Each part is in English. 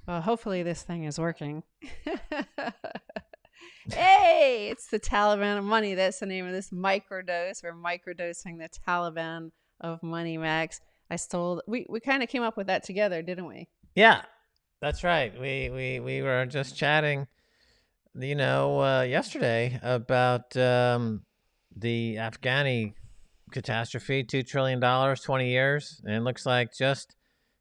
Well, hopefully this thing is working. Hey, it's the Taliban of money. That's the name of this microdose. We're microdosing the Taliban of money, Max. I stole. We kind of came up with that together, didn't we? Yeah, that's right. We were just chatting, yesterday about the Afghani catastrophe, $2 trillion, 20 years, and it looks like just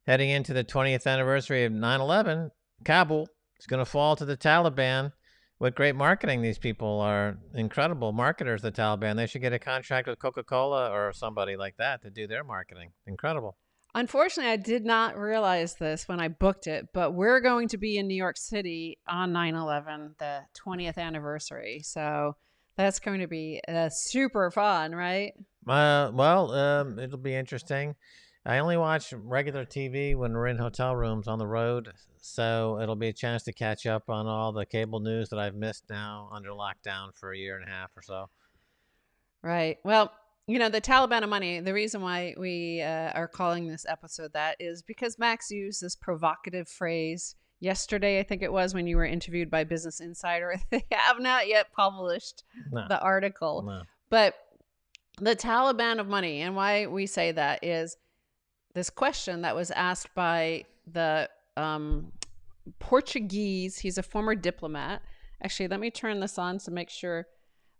heading into the 20th anniversary of 9/11, Kabul is going to fall to the Taliban. What great marketing! These people are incredible marketers. The Taliban. They should get a contract with Coca-Cola or somebody like that to do their marketing. Incredible. Unfortunately, I did not realize this when I booked it, but we're going to be in New York City on 9/11, the 20th anniversary. So that's going to be super fun, right? It'll be interesting. I only watch regular TV when we're in hotel rooms on the road, so it'll be a chance to catch up on all the cable news that I've missed now under lockdown for a year and a half or so. Right. Well, the Taliban of money, the reason why we are calling this episode that is because Max used this provocative phrase yesterday, I think it was, when you were interviewed by Business Insider. They have not yet published No, the article. no. But the Taliban of money, and why we say that is this question that was asked by the Portuguese, he's a former diplomat. Actually, let me turn this on to make sure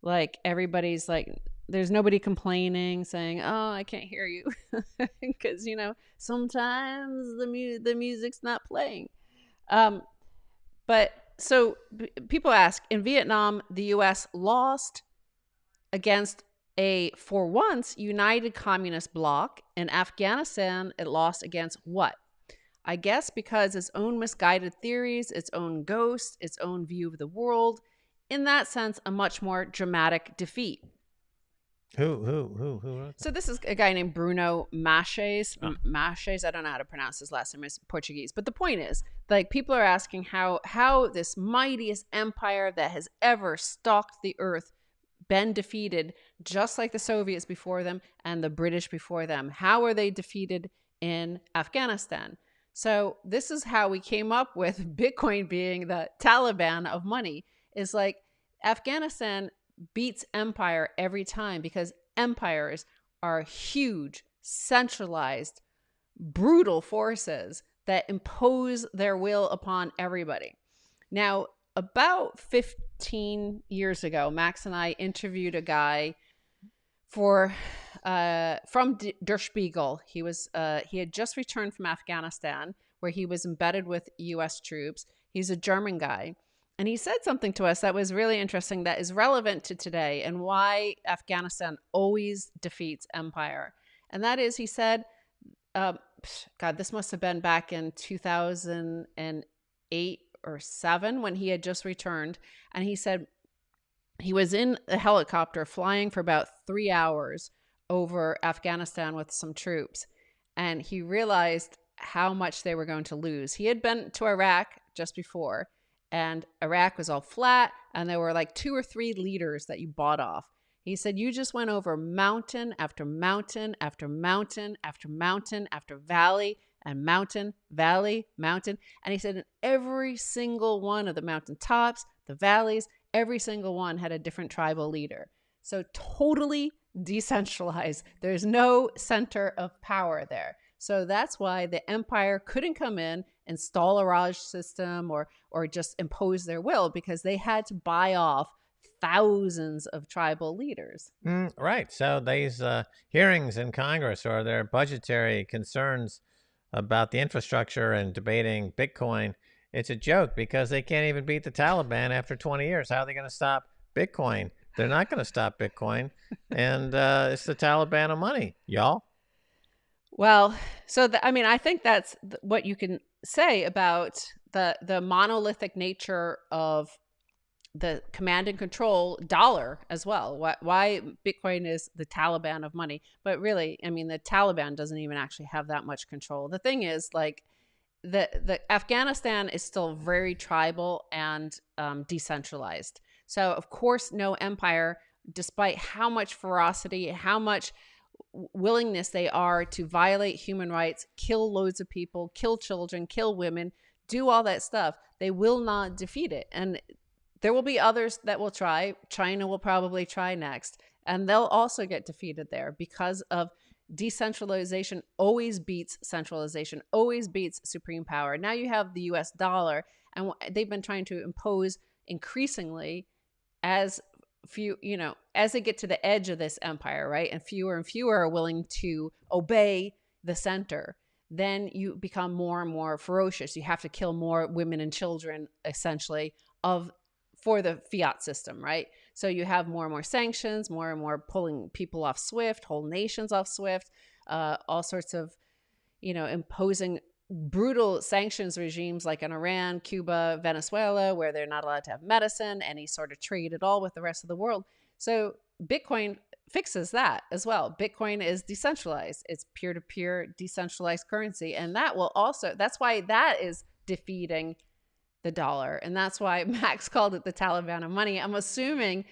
like everybody's like there's nobody complaining saying, "Oh, I can't hear you." Cuz sometimes the music's not playing. Um but so people ask, in Vietnam, the US lost against a, for once, united communist bloc. In Afghanistan, it lost against what? I guess because its own misguided theories, its own ghost, its own view of the world. In that sense, a much more dramatic defeat. Who wrote So this is a guy named Bruno Maches. that? Maches, I don't know how to pronounce his last name. It's Portuguese. But the point is, like, people are asking how this mightiest empire that has ever stalked the earth been defeated, just like the Soviets before them and the British before them. How are they defeated in Afghanistan? So this is how we came up with Bitcoin being the Taliban of money. Is like Afghanistan beats empire every time because empires are huge, centralized, brutal forces that impose their will upon everybody. Now, about 15 years ago, Max and I interviewed a guy for from Der Spiegel. He had just returned from Afghanistan, where he was embedded with U.S. troops. He's a German guy, and he said something to us that was really interesting, that is relevant to today and why Afghanistan always defeats empire. And that is, he said, uh, God, this must have been back in 2008 or 7 when he had just returned, and he said he was in a helicopter flying for about 3 hours over Afghanistan with some troops, and he realized how much they were going to lose. He had been to Iraq just before, and Iraq was all flat, and there were like 2 or 3 leaders that you bought off. He said, you just went over mountain after mountain after mountain after mountain after valley and mountain, valley, mountain. And he said, in every single one of the mountain tops, the valleys, every single one had a different tribal leader. So totally decentralized. There's no center of power there. So that's why the empire couldn't come in, install a Raj system, or just impose their will, because they had to buy off thousands of tribal leaders. Right. So these hearings in Congress or their budgetary concerns about the infrastructure and debating Bitcoin, it's a joke because they can't even beat the Taliban after 20 years. How are they going to stop Bitcoin? They're not going to stop Bitcoin. And it's the Taliban of money, y'all. Well, so I think that's what you can say about the monolithic nature of the command and control dollar as well. Why Bitcoin is the Taliban of money. But really, I mean, the Taliban doesn't even actually have that much control. The thing is, like, the Afghanistan is still very tribal and decentralized. So, of course, no empire, despite how much ferocity, how much willingness they are to violate human rights, kill loads of people, kill children, kill women, do all that stuff, they will not defeat it. And there will be others that will try. China will probably try next, and they'll also get defeated there because of decentralization always beats centralization, always beats supreme power. Now you have the US dollar, and they've been trying to impose increasingly as few, as they get to the edge of this empire, right? And fewer are willing to obey the center. Then you become more and more ferocious. You have to kill more women and children, essentially, for the fiat system, right? So you have more and more sanctions, more and more pulling people off SWIFT, whole nations off SWIFT, all sorts of, imposing brutal sanctions regimes like in Iran, Cuba, Venezuela, where they're not allowed to have medicine, any sort of trade at all with the rest of the world. So Bitcoin fixes that as well. Bitcoin is decentralized. It's peer-to-peer decentralized currency. And that's why that is defeating the dollar. And that's why Max called it the Taliban of money. I was assuming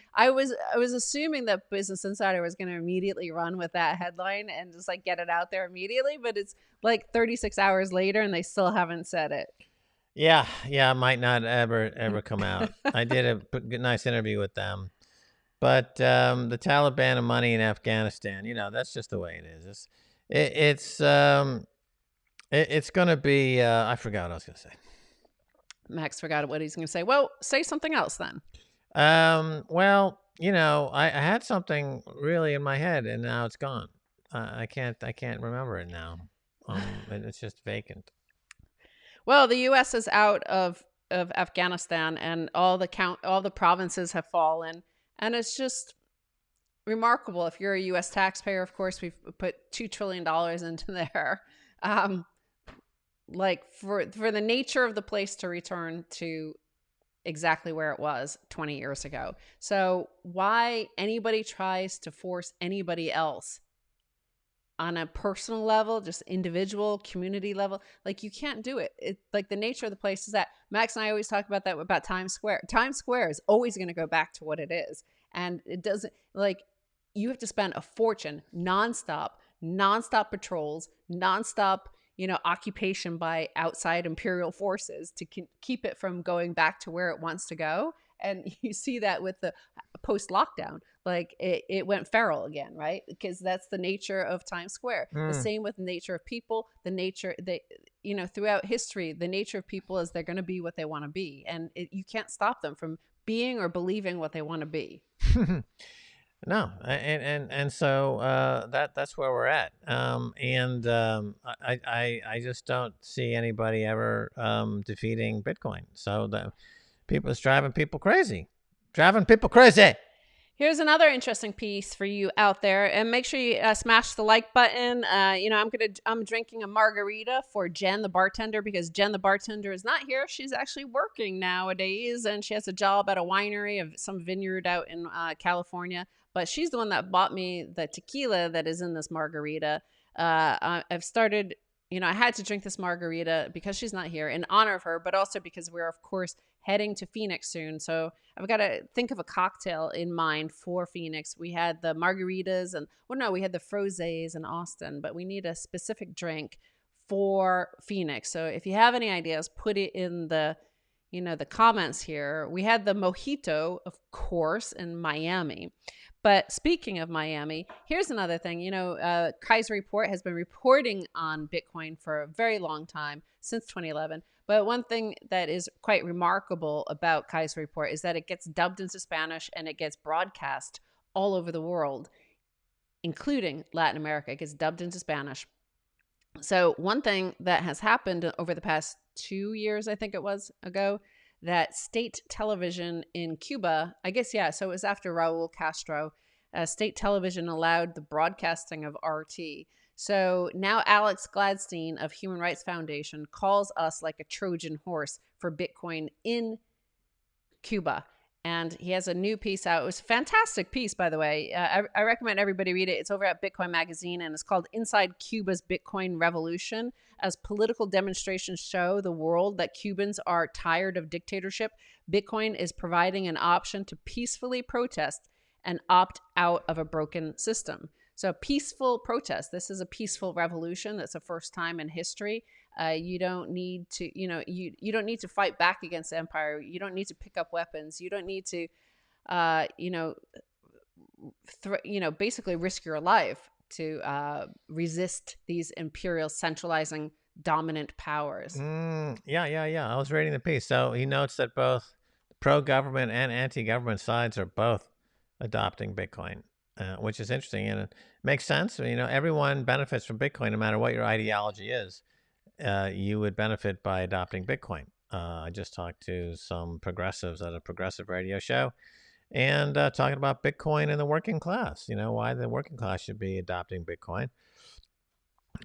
that Business Insider was going to immediately run with that headline and just like get it out there immediately. But it's like 36 hours later and they still haven't said it. Yeah. It might not ever come out. I did a nice interview with them. But the Taliban of money in Afghanistan, that's just the way it is. It's going to be, I forgot what I was going to say. Max forgot what he's going to say. Well, say something else then. Well, I had something really in my head and now it's gone. I can't remember it now. It's just vacant. Well, the U.S. is out of Afghanistan, and all the provinces have fallen, and it's just remarkable. If you're a U.S. taxpayer, of course, we've put $2 trillion into there. Like for the nature of the place to return to exactly where it was 20 years ago. So why anybody tries to force anybody else on a personal level, just individual, community level, like you can't do it. It like the nature of the place is that. Max and I always talk about that about Times Square. Times Square is always going to go back to what it is. And it doesn't, like, you have to spend a fortune nonstop patrols, nonstop occupation by outside imperial forces to keep it from going back to where it wants to go. And you see that with the post-lockdown, like it went feral again, right? Because that's the nature of Times Square. The same with the nature of people, throughout history, the nature of people is they're going to be what they want to be. And you can't stop them from being or believing what they want to be. No, and so that's where we're at. I just don't see anybody ever defeating Bitcoin. So it's driving people crazy. Here's another interesting piece for you out there, and make sure you smash the like button. I'm drinking a margarita for Jen the bartender, because Jen the bartender is not here. She's actually working nowadays, and she has a job at a winery of some vineyard out in California. But she's the one that bought me the tequila that is in this margarita. I've started, I had to drink this margarita because she's not here in honor of her, but also because we're, of course, heading to Phoenix soon. So I've got to think of a cocktail in mind for Phoenix. We had the margaritas we had the frosés in Austin, but we need a specific drink for Phoenix. So if you have any ideas, put it in the comments here. We had the mojito, of course, in Miami. But speaking of Miami, here's another thing. Kaiser Report has been reporting on Bitcoin for a very long time, since 2011. But one thing that is quite remarkable about Kaiser Report is that it gets dubbed into Spanish and it gets broadcast all over the world, including Latin America. It gets dubbed into Spanish. So one thing that has happened over the past 2 years, I think it was ago, that state television in Cuba, so it was after Raul Castro, state television allowed the broadcasting of RT. So now Alex Gladstein of Human Rights Foundation calls us like a Trojan horse for Bitcoin in Cuba. And he has a new piece out. It was a fantastic piece, by the way. I recommend everybody read it. It's over at Bitcoin Magazine, and it's called Inside Cuba's Bitcoin Revolution. As political demonstrations show the world that Cubans are tired of dictatorship, Bitcoin is providing an option to peacefully protest and opt out of a broken system. So peaceful protest. This is a peaceful revolution. That's the first time in history. You don't need to, you don't need to fight back against the empire. You don't need to pick up weapons. You don't need to, uh, you know, basically risk your life to resist these imperial centralizing dominant powers. Yeah. I was reading the piece. So he notes that both pro-government and anti-government sides are both adopting Bitcoin, which is interesting and it makes sense. Everyone benefits from Bitcoin, no matter what your ideology is. You would benefit by adopting Bitcoin. I just talked to some progressives at a progressive radio show and talking about Bitcoin and the working class, why the working class should be adopting Bitcoin.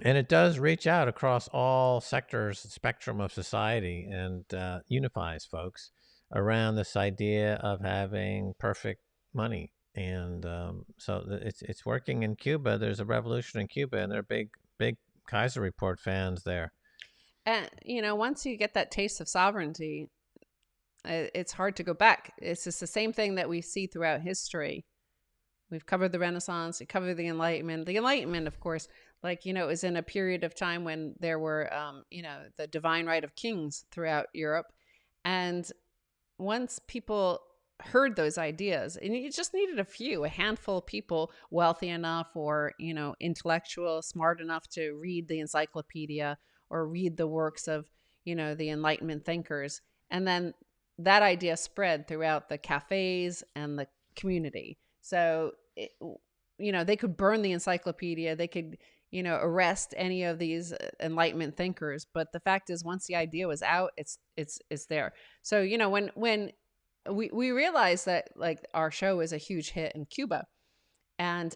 And it does reach out across all sectors, spectrum of society, and unifies folks around this idea of having perfect money. And so it's working in Cuba. There's a revolution in Cuba, and they're big Kaiser Report fans there. And once you get that taste of sovereignty, it's hard to go back. It's just the same thing that we see throughout history. We've covered the Renaissance, we covered the Enlightenment. The Enlightenment, of course, is in a period of time when there were, the divine right of kings throughout Europe. And once people heard those ideas, and you just needed a handful of people wealthy enough or, intellectual, smart enough to read the encyclopedia or read the works of, the Enlightenment thinkers. And then that idea spread throughout the cafes and the community. So, they could burn the encyclopedia. They could, arrest any of these Enlightenment thinkers. But the fact is, once the idea was out, it's there. So, when we realized that our show is a huge hit in Cuba, and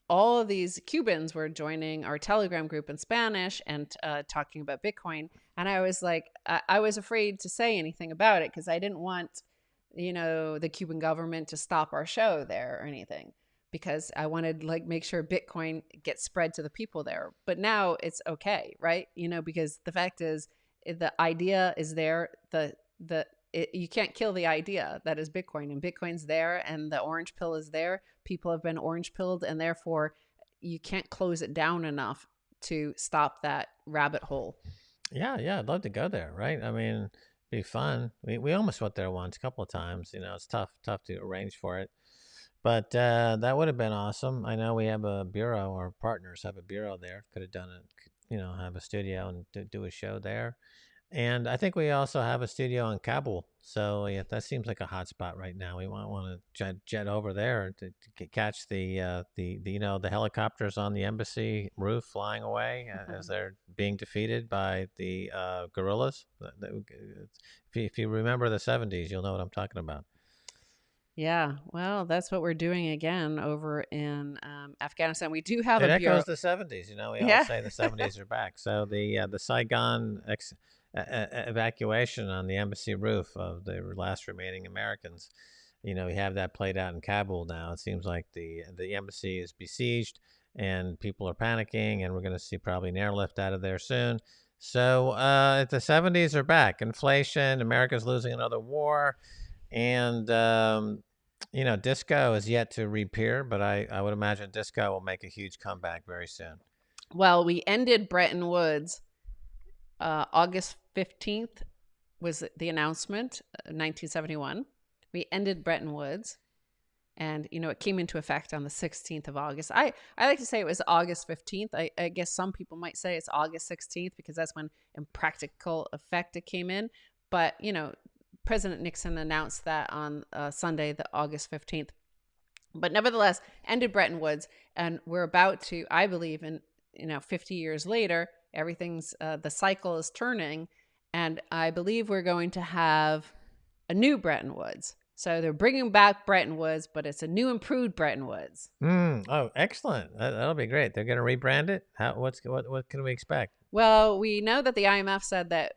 all of these Cubans were joining our Telegram group in Spanish and talking about Bitcoin. And I was I was afraid to say anything about it because I didn't want, the Cuban government to stop our show there or anything, because I wanted make sure Bitcoin gets spread to the people there. But now it's okay, right? Because the fact is the idea is there. You can't kill the idea that is Bitcoin, and Bitcoin's there, and the orange pill is there. People have been orange pilled, and therefore you can't close it down enough to stop that rabbit hole. Yeah, I'd love to go there, right? I mean, it'd be fun. We almost went there once, a couple of times. It's tough to arrange for it. But that would have been awesome. I know we have a bureau, our partners have a bureau there. Could have done it, have a studio and do a show there. And I think we also have a studio in Kabul. So yeah, that seems like a hot spot right now. We might want to jet over there to catch the the helicopters on the embassy roof flying away as they're being defeated by the guerrillas. If you remember the 70s, you'll know what I'm talking about. Yeah, well, that's what we're doing again over in Afghanistan. We do have it a bureau. Echoes the 70s. We all say the 70s are back. So the Saigon evacuation on the embassy roof of the last remaining Americans, we have that played out in Kabul now. It seems like the embassy is besieged and people are panicking, and we're going to see probably an airlift out of there soon. So the 70s are back. Inflation, America's losing another war. And, disco is yet to reappear, but I would imagine disco will make a huge comeback very soon. Well, we ended Bretton Woods. August 15th was the announcement, 1971. We ended Bretton Woods. And, it came into effect on the 16th of August. I like to say it was August 15th. I guess some people might say it's August 16th because that's when in practical effect it came in. But, President Nixon announced that on Sunday, the August 15th. But nevertheless, ended Bretton Woods. And we're about to, I believe, in 50 years later, everything's, the cycle is turning. And I believe we're going to have a new Bretton Woods. So they're bringing back Bretton Woods, but it's a new, improved Bretton Woods. Oh, excellent! That'll be great. They're going to rebrand it. What can we expect? Well, we know that the IMF said that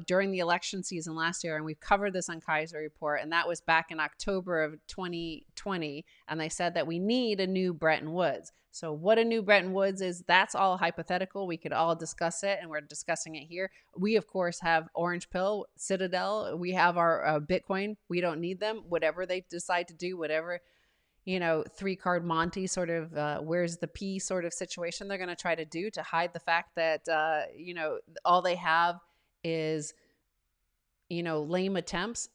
during the election season last year, and we've covered this on Kaiser Report, and that was back in October of 2020, and they said that we need a new Bretton Woods. So what a new Bretton Woods is, that's all hypothetical. We could all discuss it, and we're discussing it here. We, of course, have Orange Pill, Citadel. We have our Bitcoin. We don't need them. Whatever they decide to do, whatever three-card Monty sort of where's the P sort of situation they're going to try to do to hide the fact that, all they have is, lame attempts.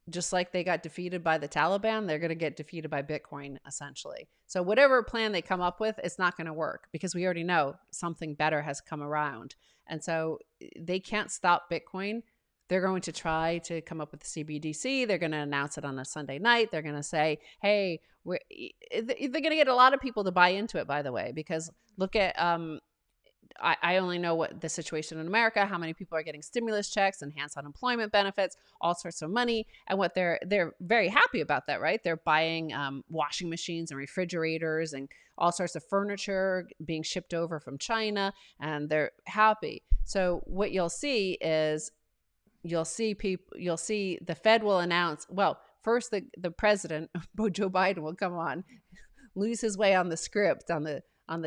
Just like they got defeated by the Taliban, they're going to get defeated by Bitcoin, essentially. So whatever plan they come up with, it's not going to work because we already know something better has come around. And so they can't stop Bitcoin. They're going to try to come up with the Cbdc. They're going to announce it on a Sunday night. They're going to say, hey, they're going to get a lot of people to buy into it, by the way, because look at I only know what the situation in America, how many people are getting stimulus checks, enhanced unemployment benefits, all sorts of money. And what they're very happy about that, right? They're buying washing machines and refrigerators and all sorts of furniture being shipped over from China, and they're happy. So what you'll see is you'll see the Fed will announce, well, first the president, Joe Biden, will come on, lose his way on the script, on the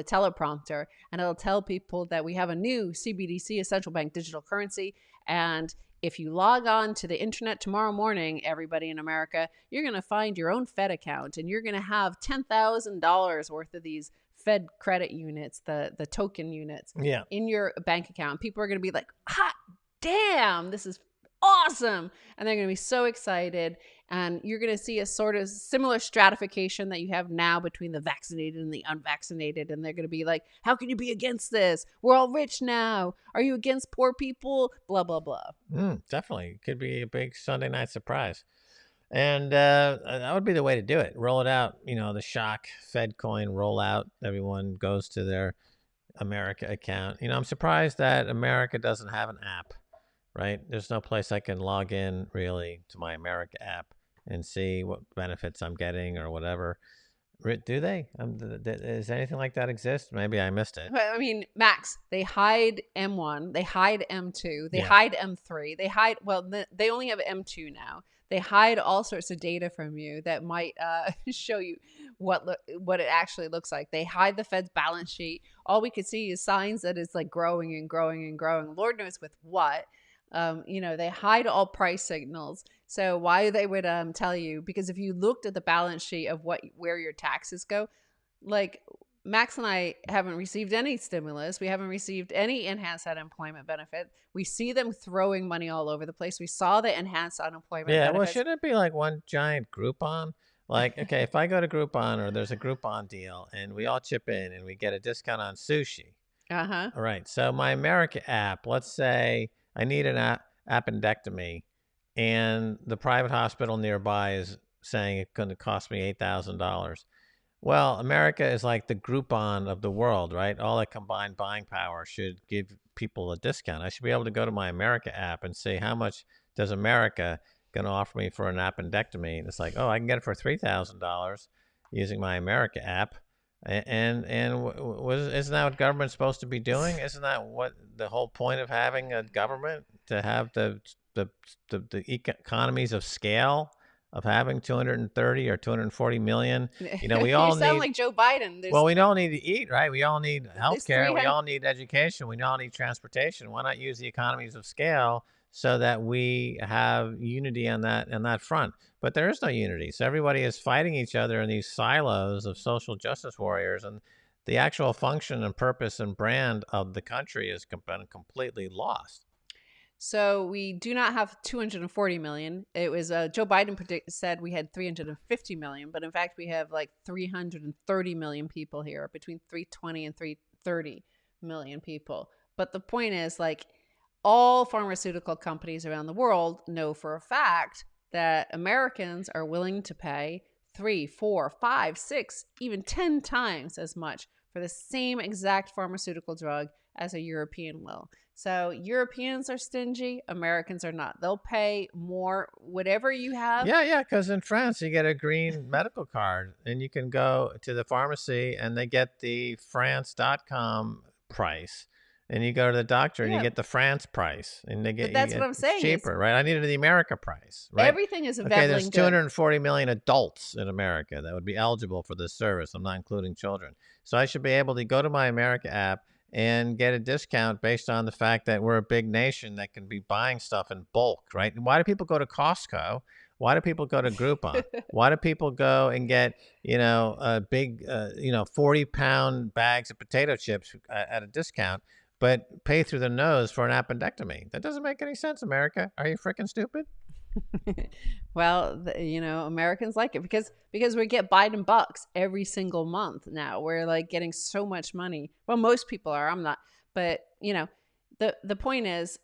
teleprompter, and it'll tell people that we have a new CBDC, a central bank digital currency. And if you log on to the internet tomorrow morning, everybody in America, you're going to find your own Fed account, and you're going to have $10,000 worth of these Fed credit units, the token units, in your bank account. People are going to be like, hot damn, this is awesome. And they're going to be so excited. And you're going to see a sort of similar stratification that you have now between the vaccinated and the unvaccinated. And they're going to be like, how can you be against this? We're all rich now. Are you against poor people? Blah, blah, blah. Definitely. Could be a big Sunday night surprise. And that would be the way to do it. Roll it out. The shock Fed coin roll out. Everyone goes to their America account. I'm surprised that America doesn't have an app, right? There's no place I can log in really to my America app and see what benefits I'm getting or whatever. Do they? Does anything like that exist? Maybe I missed it. I mean, Max, they hide M1, they hide M2, they hide M3, they only have M2 now. They hide all sorts of data from you that might show you what it actually looks like. They hide the Fed's balance sheet. All we could see is signs that it's like growing and growing and growing. Lord knows with what. They hide all price signals. So why they would tell you, because if you looked at the balance sheet of where your taxes go, like Max and I haven't received any stimulus. We haven't received any enhanced unemployment benefit. We see them throwing money all over the place. We saw the enhanced unemployment benefits. Well, shouldn't it be like one giant Groupon? Like, okay, if I go to Groupon or there's a Groupon deal and we all chip in and we get a discount on sushi. Uh-huh. All right. So my America app, let's say I need an appendectomy, and the private hospital nearby is saying it's going to cost me $8,000. Well, America is like the Groupon of the world, right? All that combined buying power should give people a discount. I should be able to go to my America app and say, how much does America going to offer me for an appendectomy? And it's like, oh, I can get it for $3,000 using my America app. And isn't that what government's supposed to be doing? Isn't that what the whole point of having a government, to have the economies of scale of having 230 or 240 million? We all you sound like Joe Biden. Well, we all need to eat, right? We all need healthcare. We all need education. We all need transportation. Why not use the economies of scale so that we have unity on that front? But there is no unity. So everybody is fighting each other in these silos of social justice warriors, and the actual function and purpose and brand of the country has been completely lost. So we do not have 240 million. It was Joe Biden said we had 350 million, but in fact we have like 330 million people here, between 320 and 330 million people. But the point is, like, all pharmaceutical companies around the world know for a fact that Americans are willing to pay 3, 4, 5, 6, even 10 times as much for the same exact pharmaceutical drug as a European will. So Europeans are stingy, Americans are not. They'll pay more, whatever you have. Yeah, because in France you get a green medical card and you can go to the pharmacy and they get the France.com price. And you go to the doctor and you get the France price, and they get. But that's what I'm saying. It's cheaper, right? I needed the America price, right? Everything is okay. There's 240 million adults in America that would be eligible for this service. I'm not including children, so I should be able to go to my America app and get a discount based on the fact that we're a big nation that can be buying stuff in bulk, right? Why do people go to Costco Why do people go to Groupon? Why do people go and get, a big, 40-pound bags of potato chips at a discount, but pay through the nose for an appendectomy? That doesn't make any sense, America. Are you freaking stupid? Well, Americans like it because we get Biden bucks every single month now. We're like getting so much money. Well, most people are. I'm not, but the point is,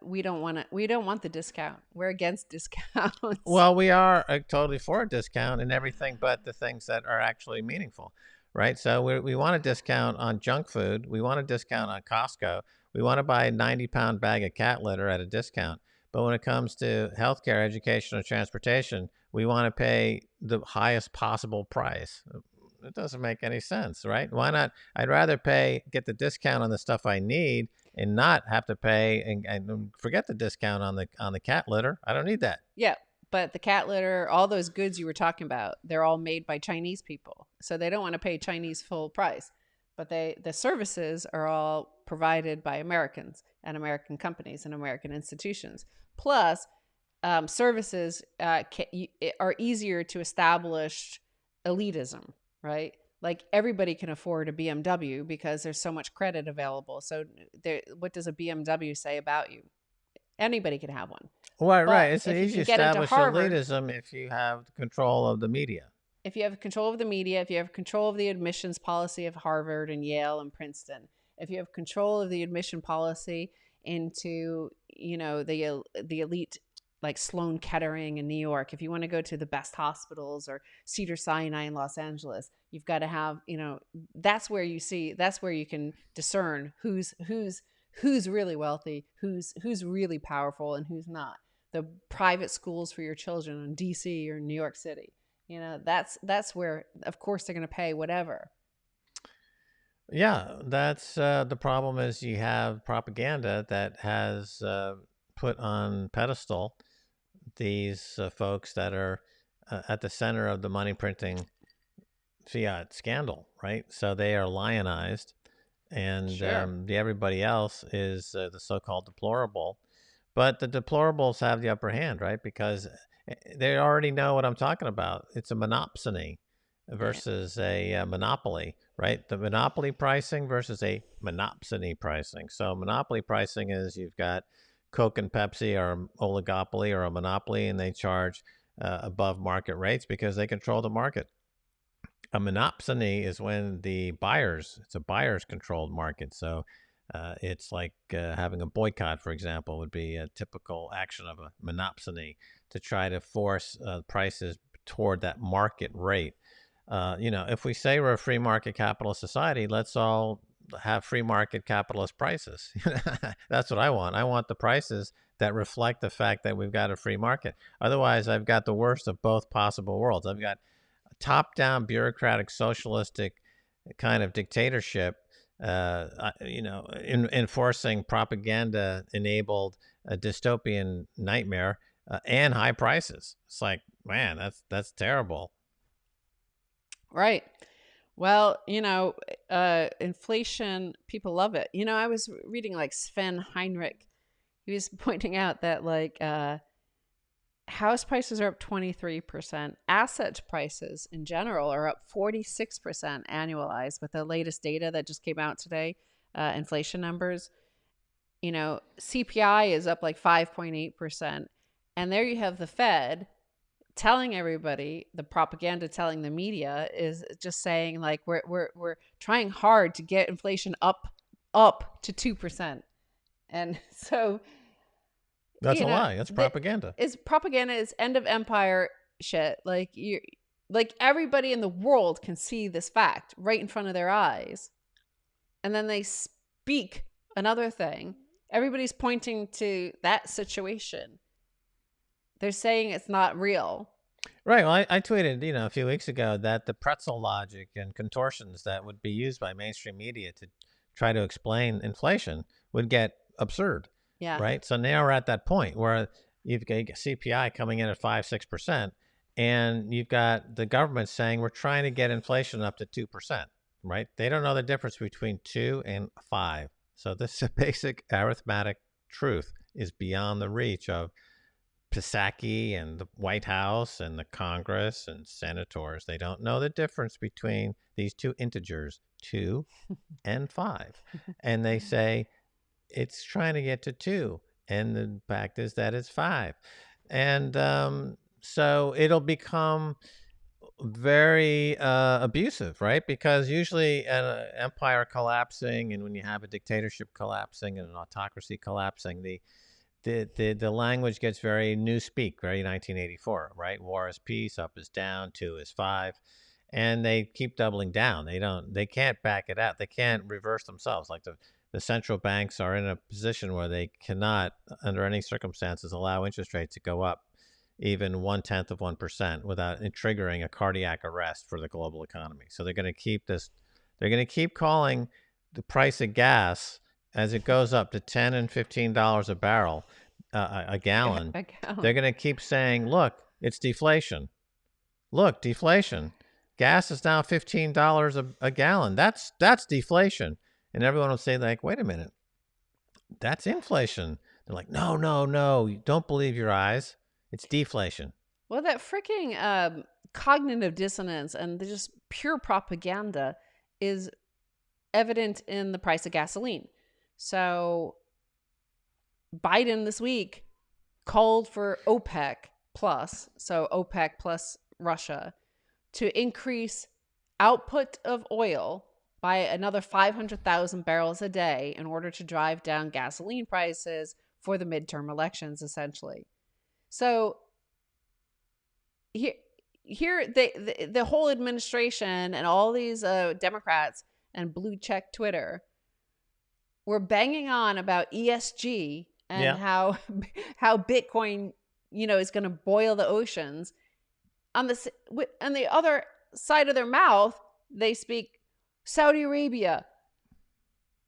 we don't want the discount. We're against discounts. Well, we are totally for a discount and everything, but the things that are actually meaningful, right? So we want a discount on junk food. We want a discount on Costco. We want to buy a 90-pound bag of cat litter at a discount. But when it comes to healthcare, education, or transportation, we want to pay the highest possible price. It doesn't make any sense, right? Why not? I'd rather get the discount on the stuff I need and not have to pay and forget the discount on the cat litter. I don't need that. Yeah, but the cat litter, all those goods you were talking about, they're all made by Chinese people, so they don't want to pay Chinese full price. But the services are all provided by Americans and American companies and American institutions. Plus, services are easier to establish elitism, right? Like everybody can afford a BMW because there's so much credit available. So what does a BMW say about you? Anybody can have one. Right. It's if easy to establish elitism if you have control of the media. If you have control of the media, if you have control of the admissions policy of Harvard and Yale and Princeton, if you have control of the admission policy into, the elite, like Sloan Kettering in New York, if you want to go to the best hospitals, or Cedars-Sinai in Los Angeles, you've got to have, that's where you can discern who's really wealthy, who's really powerful, and who's not. The private schools for your children in DC or New York City. That's where, of course, they're going to pay whatever. Yeah, that's the problem is you have propaganda that has put on pedestal these folks that are at the center of the money printing Fiat scandal, right? So they are lionized, and Sure. everybody else is the so-called deplorable. But the deplorables have the upper hand, right? Because they already know what I'm talking about. It's a monopsony versus a monopoly, right? The monopoly pricing versus a monopsony pricing. So monopoly pricing is you've got Coke and Pepsi are an oligopoly or a monopoly, and they charge above market rates because they control the market. A monopsony is when it's a buyer's controlled market. So it's like having a boycott, for example, would be a typical action of a monopsony to try to force prices toward that market rate. If we say we're a free market capitalist society, let's all have free market capitalist prices. That's what I want. I want the prices that reflect the fact that we've got a free market. Otherwise, I've got the worst of both possible worlds. I've got a top-down bureaucratic socialistic kind of dictatorship, enforcing propaganda-enabled dystopian nightmare and high prices. It's like, man, that's terrible. Right. Well, inflation, people love it. I was reading like Sven Heinrich. He was pointing out that house prices are up 23%. Asset prices in general are up 46% annualized with the latest data that just came out today, inflation numbers. CPI is up like 5.8%. And there you have the Fed telling everybody, the propaganda telling the media is just saying like we're trying hard to get inflation up to 2%. And so that's a lie. That's propaganda. Propaganda is end of empire shit. Like everybody in the world can see this fact right in front of their eyes. And then they speak another thing. Everybody's pointing to that situation. They're saying it's not real. Right. Well, I tweeted, a few weeks ago that the pretzel logic and contortions that would be used by mainstream media to try to explain inflation would get absurd. Yeah. Right. So now we're at that point where you've got CPI coming in at 5-6%, and you've got the government saying we're trying to get inflation up to 2%. Right. They don't know the difference between 2 and 5. So this basic arithmetic truth is beyond the reach of Psaki and the White House and the Congress and senators, they don't know the difference between these two integers, 2 and 5. And they say it's trying to get to 2. And the fact is that it's 5. And so it'll become very abusive, right? Because usually an empire collapsing, and when you have a dictatorship collapsing and an autocracy collapsing, the language gets very newspeak, very 1984, right? War is peace, up is down, 2 is 5, and they keep doubling down. They can't back it out. They can't reverse themselves. Like the central banks are in a position where they cannot, under any circumstances, allow interest rates to go up even 0.1% without triggering a cardiac arrest for the global economy. So they're going to keep this. They're going to keep calling the price of gas as it goes up to $10 and $15 a barrel, a gallon. They're going to keep saying, "Look, it's deflation. Look, deflation. Gas is now $15 a gallon. That's deflation." And everyone will say, like, "Wait a minute, that's inflation." They're like, "No, no, no! You don't believe your eyes. It's deflation." Well, that freaking cognitive dissonance and just pure propaganda is evident in the price of gasoline. So Biden this week called for OPEC plus, so OPEC plus Russia, to increase output of oil by another 500,000 barrels a day in order to drive down gasoline prices for the midterm elections, essentially. So here the whole administration and all these Democrats and blue check Twitter were banging on about ESG and how Bitcoin, is going to boil the oceans. On the other side of their mouth, they speak Saudi Arabia,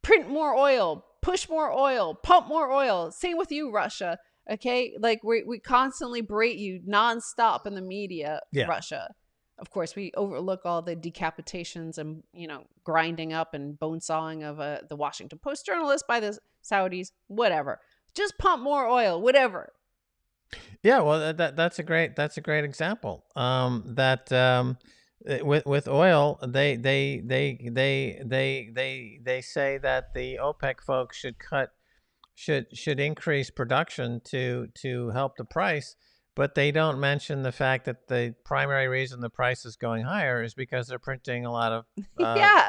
print more oil, push more oil, pump more oil. Same with you, Russia. Okay, like we constantly berate you nonstop in the media, Russia. Of course, we overlook all the decapitations and grinding up and bone sawing of the Washington Post journalist by the Saudis. Whatever, just pump more oil, whatever. Yeah, well, that's a great example. With oil, they say that the OPEC folks should increase production to help the price, but they don't mention the fact that the primary reason the price is going higher is because they're printing a lot of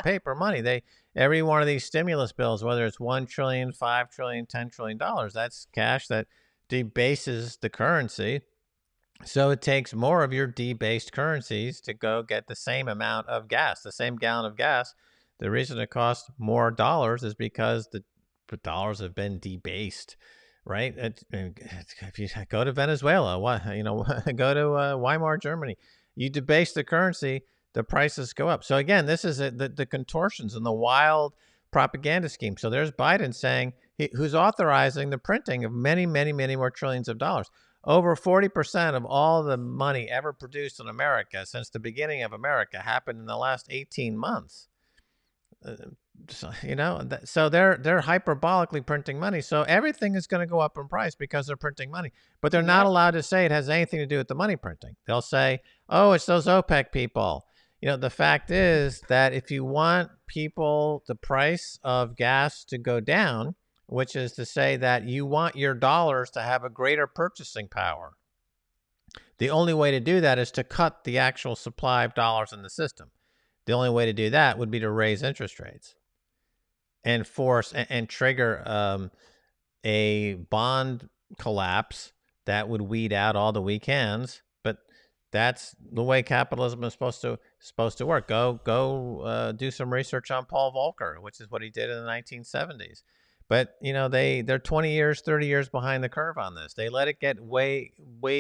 paper money. Every one of these stimulus bills, whether it's $1 trillion, $5 trillion, $10 trillion, that's cash that debases the currency. So it takes more of your debased currencies to go get the same amount of gas, the same gallon of gas. The reason it costs more dollars is because the dollars have been debased, right? If you go to Venezuela, go to Weimar Germany, you debase the currency, the prices go up. So again, this is the contortions and the wild propaganda scheme. So there's Biden saying who's authorizing the printing of many, many, many more trillions of dollars. Over 40% of all the money ever produced in America since the beginning of America happened in the last 18 months. So they're hyperbolically printing money. So everything is going to go up in price because they're printing money. But they're not allowed to say it has anything to do with the money printing. They'll say, "Oh, it's those OPEC people." The fact is that if you want the price of gas to go down, which is to say that you want your dollars to have a greater purchasing power, the only way to do that is to cut the actual supply of dollars in the system. The only way to do that would be to raise interest rates and force and trigger a bond collapse that would weed out all the weak hands. But that's the way capitalism is supposed to work. Go do some research on Paul Volcker, which is what he did in the 1970s. But they're 20 years, 30 years behind the curve on this. They let it get way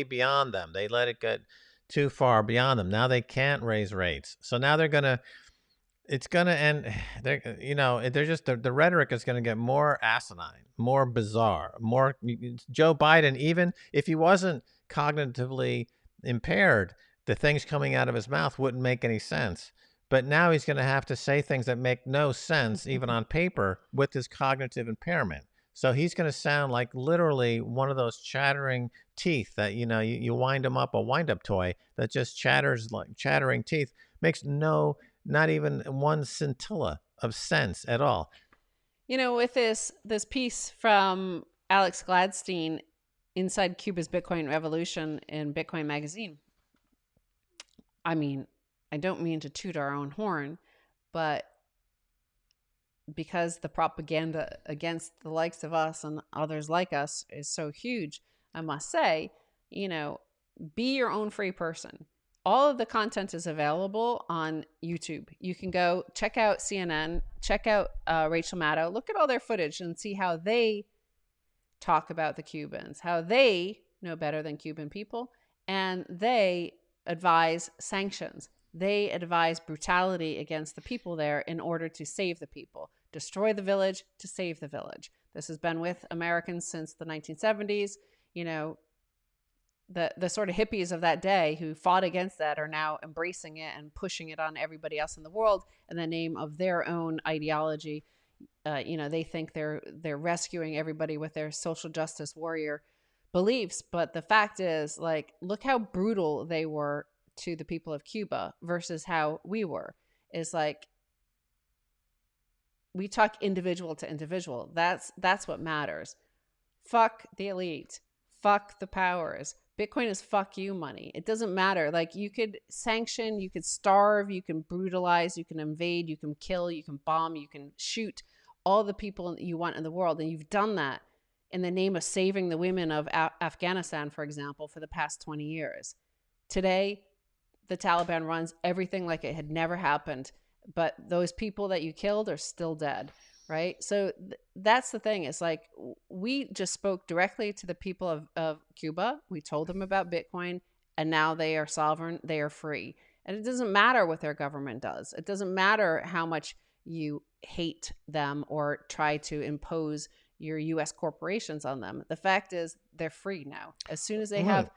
beyond them. They let it get too far beyond them. Now they can't raise rates. So now it's gonna end. They're just the rhetoric is gonna get more asinine, more bizarre, more. Joe Biden, even if he wasn't cognitively impaired, the things coming out of his mouth wouldn't make any sense. But now he's going to have to say things that make no sense, even on paper, with his cognitive impairment. So he's going to sound like literally one of those chattering teeth that, you wind him up, a wind-up toy that just chatters like chattering teeth, makes not even one scintilla of sense at all. With this piece from Alex Gladstein inside Cuba's Bitcoin Revolution in Bitcoin Magazine, I mean, I don't mean to toot our own horn, but because the propaganda against the likes of us and others like us is so huge, I must say, be your own free person. All of the content is available on YouTube. You can go check out CNN, check out Rachel Maddow, look at all their footage and see how they talk about the Cubans, how they know better than Cuban people, and they advise sanctions. They advise brutality against the people there in order to save the people. Destroy the village to save the village. This has been with Americans since the 1970s. The sort of hippies of that day who fought against that are now embracing it and pushing it on everybody else in the world in the name of their own ideology. They think they're rescuing everybody with their social justice warrior beliefs. But the fact is, like, look how brutal they were to the people of Cuba versus how we were. Is like, we talk individual to individual. That's what matters. Fuck the elite. Fuck the powers. Bitcoin is fuck you money. It doesn't matter. Like, you could sanction, you could starve, you can brutalize, you can invade, you can kill, you can bomb, you can shoot all the people you want in the world. And you've done that in the name of saving the women of Afghanistan, for example, for the past 20 years. Today, the Taliban runs everything like it had never happened. But those people that you killed are still dead, right? So that's the thing. It's like, we just spoke directly to the people of Cuba. We told them about Bitcoin, and now they are sovereign. They are free. And it doesn't matter what their government does. It doesn't matter how much you hate them or try to impose your U.S. corporations on them. The fact is, they're free now. As soon as they have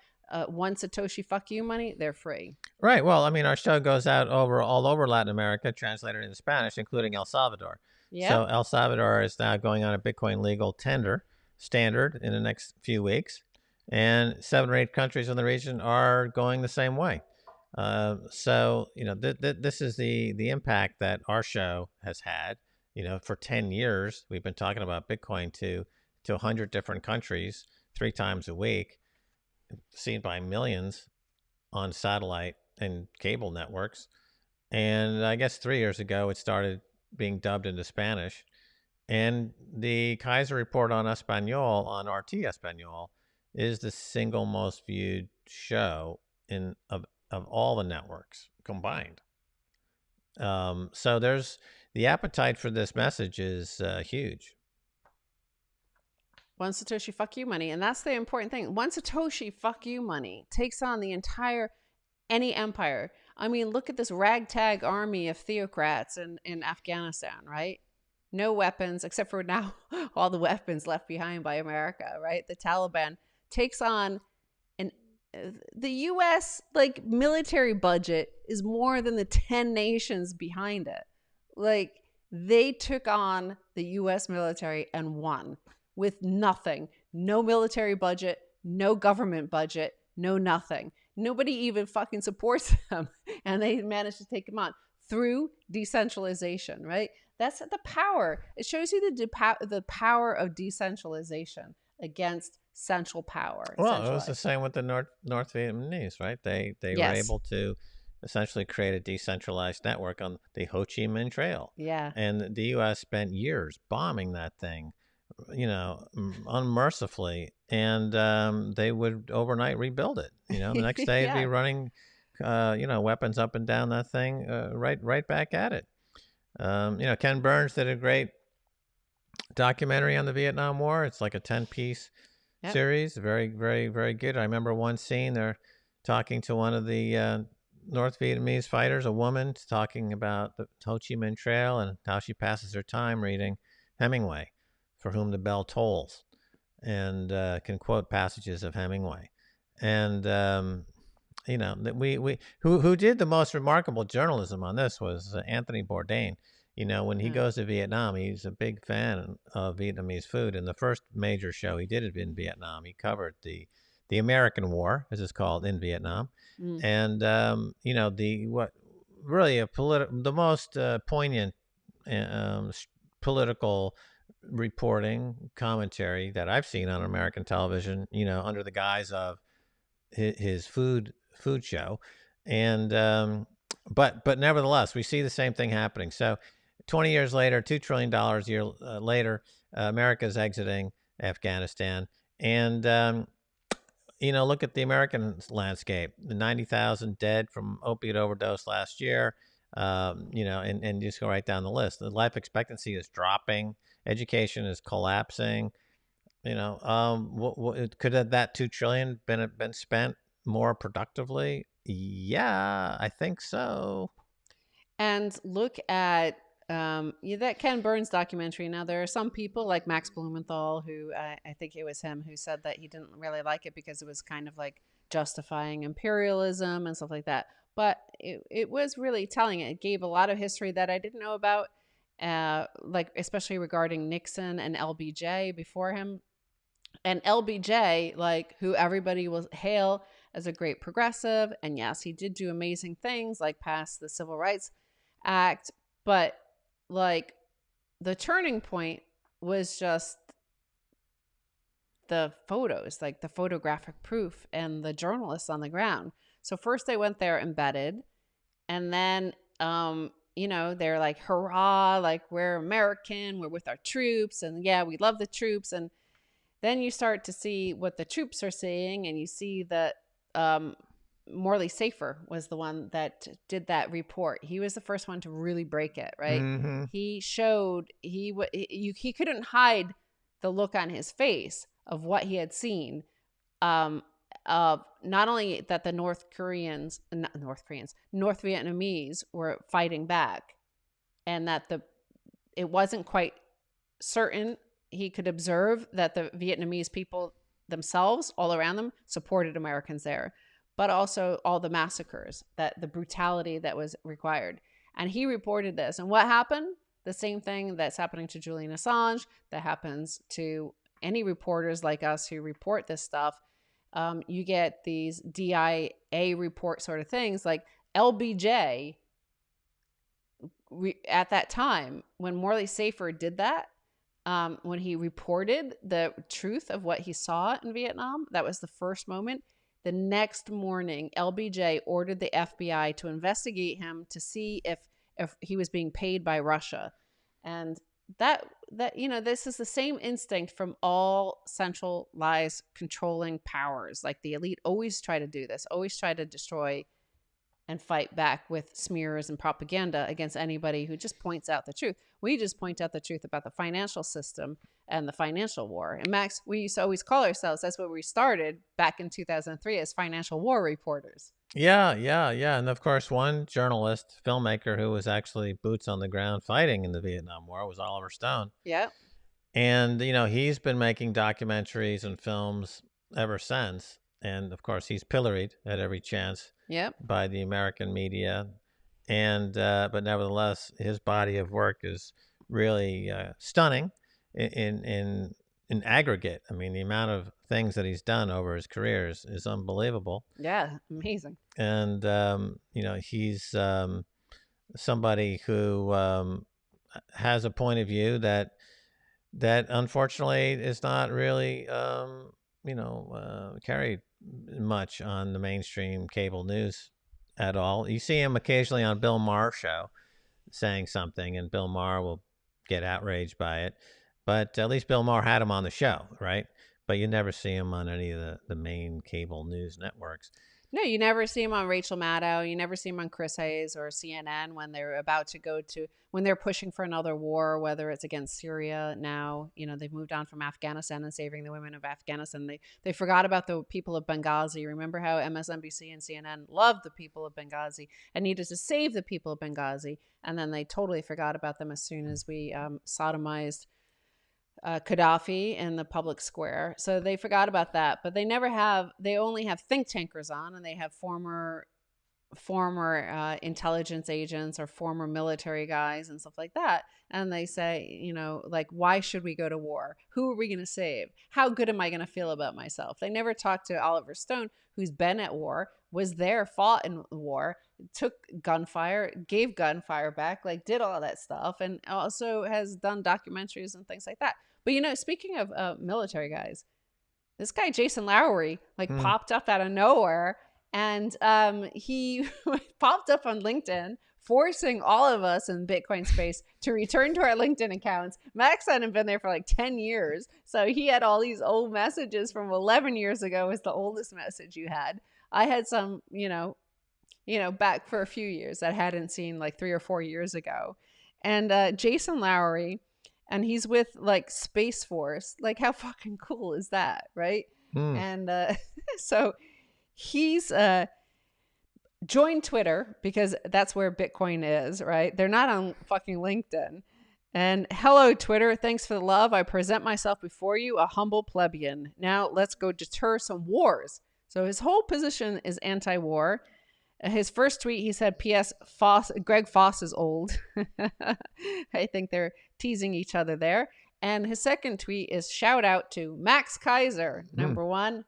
one Satoshi fuck you money, they're free. Right. Well, I mean, our show goes out all over Latin America, translated into Spanish, including El Salvador. Yeah. So El Salvador is now going on a Bitcoin legal tender standard in the next few weeks, and 7 or 8 countries in the region are going the same way. So this is the impact that our show has had. For 10 years, we've been talking about Bitcoin to 100 different countries 3 times a week, seen by millions on satellite and cable networks. And I guess 3 years ago, it started being dubbed into Spanish. And the Kaiser Report on Espanol, on RT Espanol, is the single most viewed show of all the networks combined. So there's the appetite for this message is huge. One Satoshi fuck you money. And that's the important thing. One Satoshi fuck you money takes on the entire, any empire. I mean, look at this ragtag army of theocrats in Afghanistan, right? No weapons, except for now all the weapons left behind by America, right? The Taliban takes on the U.S. like military budget is more than the 10 nations behind it. Like, they took on the U.S. military and won with nothing. No military budget, no government budget, no nothing. Nobody even fucking supports them. And they managed to take them on through decentralization, right? That's the power. It shows you the power of decentralization against central power. Well, it was the same with the North Vietnamese, right? They yes. were able to essentially create a decentralized network on the Ho Chi Minh Trail. Yeah. And the U.S. spent years bombing that thing, unmercifully. And they would overnight rebuild it. The next day yeah. it'd be running, weapons up and down that thing, right back at it. Ken Burns did a great documentary on the Vietnam War. It's like a 10-piece yep. series. Very, very, very good. I remember one scene, they're talking to one of the North Vietnamese fighters, a woman, talking about the Ho Chi Minh Trail and how she passes her time reading Hemingway, For Whom the Bell Tolls, and can quote passages of Hemingway. And who did the most remarkable journalism on this was Anthony Bourdain. When he Yeah. goes to Vietnam, he's a big fan of Vietnamese food. And the first major show he did in Vietnam, he covered the American War, as it's called, in Vietnam. Mm. And the what really the most poignant um, political reporting commentary that I've seen on American television, under the guise of his food show. And but nevertheless, we see the same thing happening. So 20 years later, $2 trillion a year later, America's exiting Afghanistan. And look at the American landscape: the 90,000 dead from opiate overdose last year. And just go right down the list. The life expectancy is dropping. Education is collapsing. Could that 2 trillion been spent more productively? Yeah, I think so. And look at that Ken Burns documentary. Now, there are some people like Max Blumenthal, who I think it was him, who said that he didn't really like it because it was kind of like justifying imperialism and stuff like that. But it was really telling. It gave a lot of history that I didn't know about, like especially regarding Nixon and LBJ before him. And LBJ, like, who everybody will hail as a great progressive. And yes, he did do amazing things like pass the Civil Rights Act. But like the turning point was just the photos, like the photographic proof and the journalists on the ground. So first they went there embedded, and then they're like, hurrah, like we're American, we're with our troops, and yeah, we love the troops. And then you start to see what the troops are saying, and you see that Morley Safer was the one that did that report. He was the first one to really break it, right? Mm-hmm. He showed he couldn't hide the look on his face of what he had seen. Of not only that the North Vietnamese were fighting back, and that it wasn't quite certain. He could observe that the Vietnamese people themselves, all around them, supported Americans there, but also all the massacres, that the brutality that was required. And he reported this. And what happened? The same thing that's happening to Julian Assange, that happens to any reporters like us who report this stuff. You get these DIA report sort of things, like LBJ. At that time, when Morley Safer did that, when he reported the truth of what he saw in Vietnam, that was the first moment. The next morning, LBJ ordered the FBI to investigate him to see if he was being paid by Russia. And that this is the same instinct from all centralized controlling powers. Like the elite always try to do this, always try to destroy and fight back with smears and propaganda against anybody who just points out the truth. We just point out the truth about the financial system and the financial war. And Max, we used to always call ourselves, that's what we started back in 2003, as financial war reporters. Yeah. And of course, one journalist, filmmaker who was actually boots on the ground fighting in the Vietnam War was Oliver Stone. Yeah. And, he's been making documentaries and films ever since. And of course, he's pilloried at every chance by the American media. And but nevertheless, his body of work is really stunning in aggregate. I mean, the amount of things that he's done over his career is unbelievable. Yeah, amazing. And he's somebody who has a point of view that unfortunately is not really carried much on the mainstream cable news at all. You see him occasionally on Bill Maher's show saying something, and Bill Maher will get outraged by it. But at least Bill Maher had him on the show, right? But you never see him on any of the main cable news networks. No, you never see him on Rachel Maddow. You never see him on Chris Hayes or CNN when they're about to when they're pushing for another war, whether it's against Syria now. They've moved on from Afghanistan and saving the women of Afghanistan. They forgot about the people of Benghazi. Remember how MSNBC and CNN loved the people of Benghazi and needed to save the people of Benghazi. And then they totally forgot about them as soon as we sodomized Gaddafi in the public square. So they forgot about that, but they only have think tankers on, and they have former former intelligence agents or former military guys and stuff like that. And they say, you know, like, why should we go to war? Who are we going to save? How good am I going to feel about myself? They never talked to Oliver Stone, who's been at war, was there, fought in war, took gunfire, gave gunfire back, like did all that stuff, and also has done documentaries and things like that. But, you know, speaking of military guys, this guy, Jason Lowery, like popped up out of nowhere. And he popped up on LinkedIn, forcing all of us in Bitcoin space to return to our LinkedIn accounts. Max hadn't been there for like 10 years. So he had all these old messages from 11 years ago was the oldest message you had. I had some, you know, back for a few years that I hadn't seen like 3 or 4 years ago. And Jason Lowery, and he's with like Space Force. Like, how fucking cool is that, right? And so he's joined Twitter because that's where Bitcoin is, right? They're not on fucking LinkedIn. And hello, Twitter. Thanks for the love. I present myself before you, a humble plebeian. Now let's go deter some wars. So his whole position is anti-war. His first tweet, he said, P.S. Greg Foss is old. I think they're teasing each other there. And his second tweet is shout out to Max Kaiser, number one,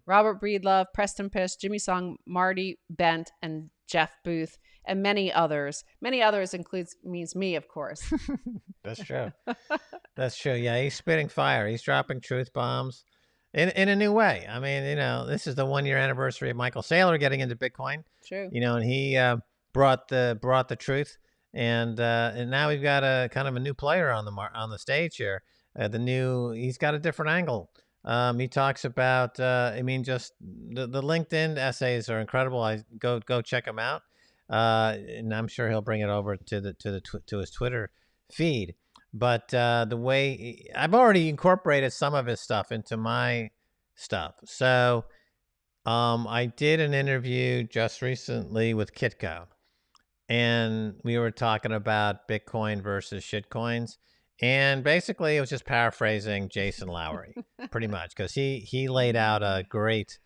Robert Breedlove, Preston Pish, Jimmy Song, Marty Bent, and Jeff Booth, and many others. Many others means me, of course. That's true. That's true. Yeah, he's spitting fire. He's dropping truth bombs in a new way. I mean, you know, this is the 1 year anniversary of Michael Saylor getting into Bitcoin. True. You know, and he brought the truth. And now we've got a kind of a new player on the stage here. He's got a different angle. He talks about, I mean, just the LinkedIn essays are incredible. Go check them out. And I'm sure he'll bring it over to his Twitter feed. But the way I've already incorporated some of his stuff into my stuff. So I did an interview just recently with Kitco. And we were talking about Bitcoin versus shitcoins. And basically, it was just paraphrasing Jason Lowery, pretty much, because he laid out a great,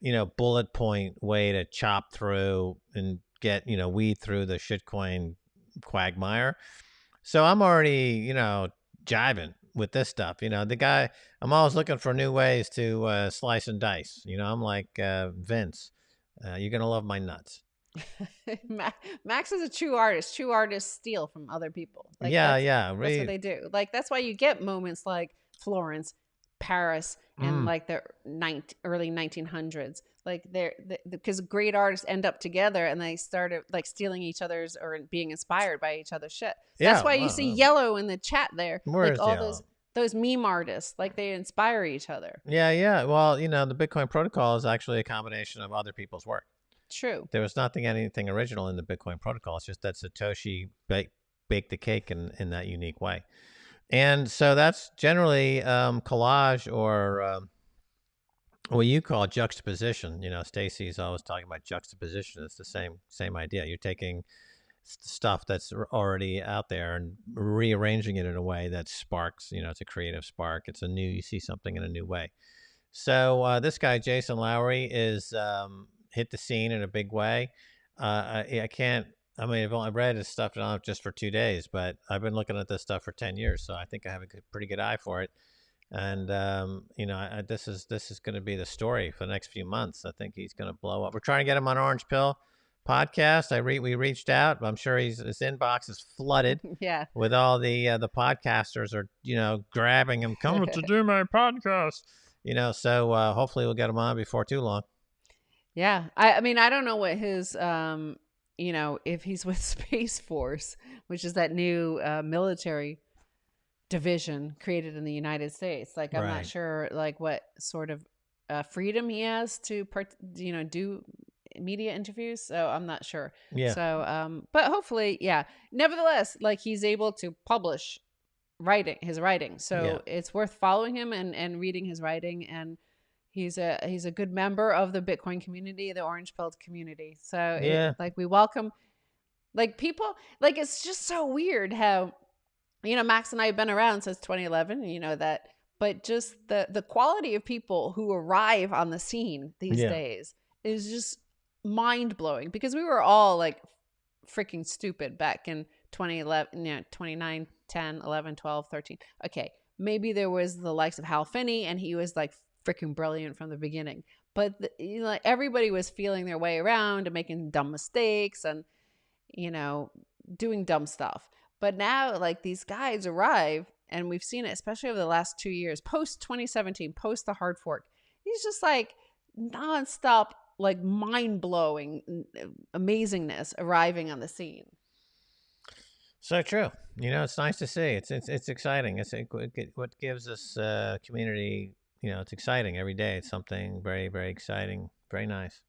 you know, bullet point way to chop through and get, you know, weed through the shitcoin quagmire. So I'm already, you know, jiving with this stuff. You know, the guy, I'm always looking for new ways to slice and dice. You know, I'm like Vince. You're going to love my nuts. Max is a true artist. True artists steal from other people. Like, yeah. That's what they do. Like, that's why you get moments like Florence, Paris, and like the early 1900s. Like, because great artists end up together and they started like stealing each other's or being inspired by each other's shit. That's why you see Yellow in the chat there. Where's like all Yellow? those meme artists, like they inspire each other. Yeah. Well, you know, the Bitcoin protocol is actually a combination of other people's work. True. There was anything original in the Bitcoin protocol. It's just that Satoshi baked the cake in that unique way. And so that's generally collage or what you call juxtaposition. You know, Stacy's always talking about juxtaposition. It's the same idea. You're taking stuff that's already out there and rearranging it in a way that sparks, you know, it's a creative spark. You see something in a new way. So this guy, Jason Lowery, is hit the scene in a big way. I've only read his stuff not just for 2 days, but I've been looking at this stuff for 10 years. So I think I have a pretty good eye for it. And, you know, this is going to be the story for the next few months. I think he's going to blow up. We're trying to get him on Orange Pill podcast. We reached out. I'm sure his inbox is flooded. Yeah. With all the podcasters are, you know, grabbing him, come to do my podcast. You know, so hopefully we'll get him on before too long. Yeah. I mean, I don't know what his, you know, if he's with Space Force, which is that new military division created in the United States. Like, I'm not sure, like, what sort of freedom he has to, you know, do media interviews. So I'm not sure. Yeah. So, but hopefully, yeah. Nevertheless, like, he's able to publish his writing. So it's worth following him and reading his writing. And he's a good member of the Bitcoin community, the Orange Pilled community. So we welcome, like, people, like, it's just so weird how, you know, Max and I have been around since 2011, you know that, but just the quality of people who arrive on the scene these days is just mind blowing because we were all like freaking stupid back in 2011, 29, 10, 11, 12, 13. Okay, maybe there was the likes of Hal Finney, and he was like freaking brilliant from the beginning. But like everybody was feeling their way around and making dumb mistakes and doing dumb stuff. But now, like, these guys arrive, and we've seen it, especially over the last 2 years, post 2017, post the hard fork. He's just like nonstop, like mind blowing amazingness arriving on the scene. So true. It's nice to see. It's exciting. What gives us community. It's exciting every day. It's something very, very exciting. Very nice.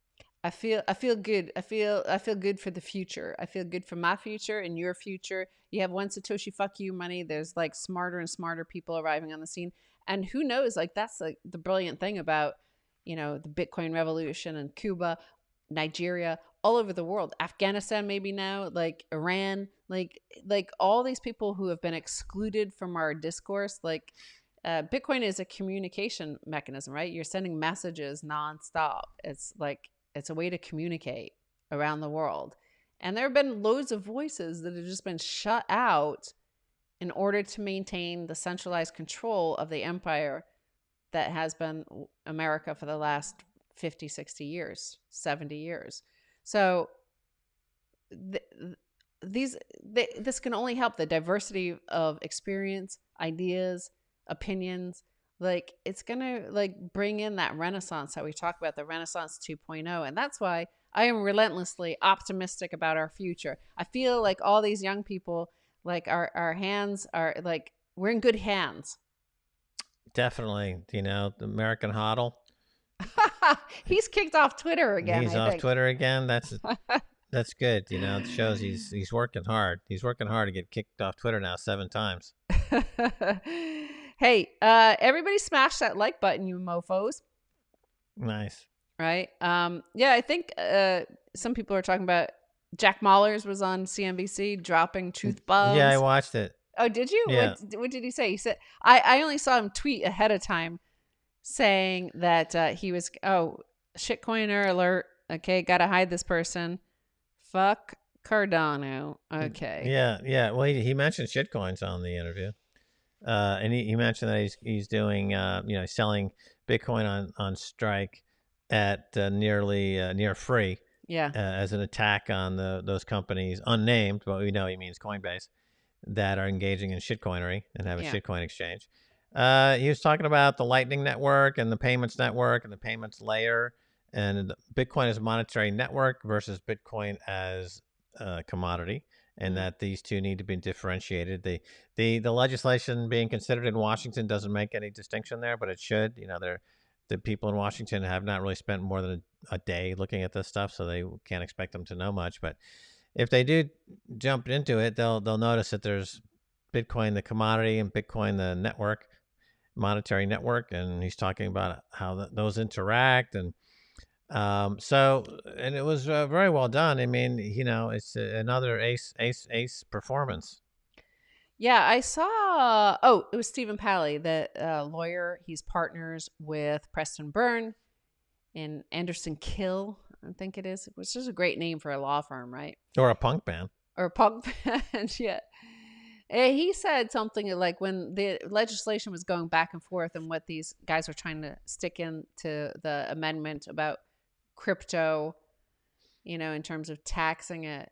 I feel good. I feel good for the future. I feel good for my future and your future. You have one Satoshi fuck you money. There's like smarter and smarter people arriving on the scene. And who knows, like that's like the brilliant thing about, the Bitcoin revolution in Cuba, Nigeria, all over the world, Afghanistan, maybe now, like Iran, like all these people who have been excluded from our discourse, like Bitcoin is a communication mechanism, right? You're sending messages nonstop. It's a way to communicate around the world. And there have been loads of voices that have just been shut out in order to maintain the centralized control of the empire that has been America for the last 50, 60 years, 70 years. So this can only help the diversity of experience, ideas, opinions. Like it's gonna like bring in that renaissance that we talk about, the Renaissance 2.0. And that's why I am relentlessly optimistic about our future. I feel like all these young people, like our hands are like, we're in good hands. Definitely. The American HODL. He's kicked off Twitter again. He's off Twitter again. That's good. It shows he's working hard. He's working hard to get kicked off Twitter now 7 times. Hey, everybody smash that like button, you mofos. Nice. Right? Yeah, I think some people are talking about Jack Mallers was on CNBC dropping truth bombs. Yeah, I watched it. Oh, did you? Yeah. What did he say? He said, I only saw him tweet ahead of time saying that he was, shitcoiner alert. Okay, gotta hide this person. Fuck Cardano. Okay. Yeah. Well, he mentioned shitcoins on the interview. And he mentioned that he's doing, selling Bitcoin on strike at near free. Yeah. As an attack on those companies, unnamed, but we know he means Coinbase, that are engaging in shitcoinery and have a shitcoin exchange. He was talking about the Lightning Network and the payments network and the payments layer, and Bitcoin as a monetary network versus Bitcoin as a commodity. And that these two need to be differentiated. The legislation being considered in Washington doesn't make any distinction there, but it should. The people in Washington have not really spent more than a day looking at this stuff, so they can't expect them to know much. But if they do jump into it, they'll notice that there's Bitcoin the commodity and Bitcoin the network, monetary network, and he's talking about how those interact and. And it was very well done. I mean, it's another ace performance. Yeah, I saw. Oh, it was Stephen Pally, the lawyer. He's partners with Preston Byrne in Anderson Kill, I think it is, which is a great name for a law firm, right? Or a punk band. Or a punk band, yeah. And he said something like when the legislation was going back and forth and what these guys were trying to stick into the amendment about crypto, in terms of taxing it,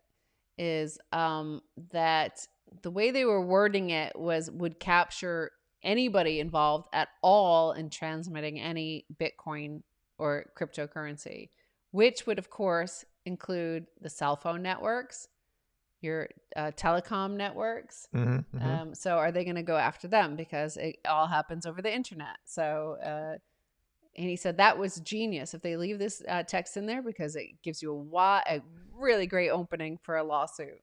is that the way they were wording it would capture anybody involved at all in transmitting any Bitcoin or cryptocurrency, which would of course include the cell phone networks, your telecom networks. So are they going to go after them because it all happens over the internet? So and he said that was genius if they leave this text in there because it gives you a really great opening for a lawsuit.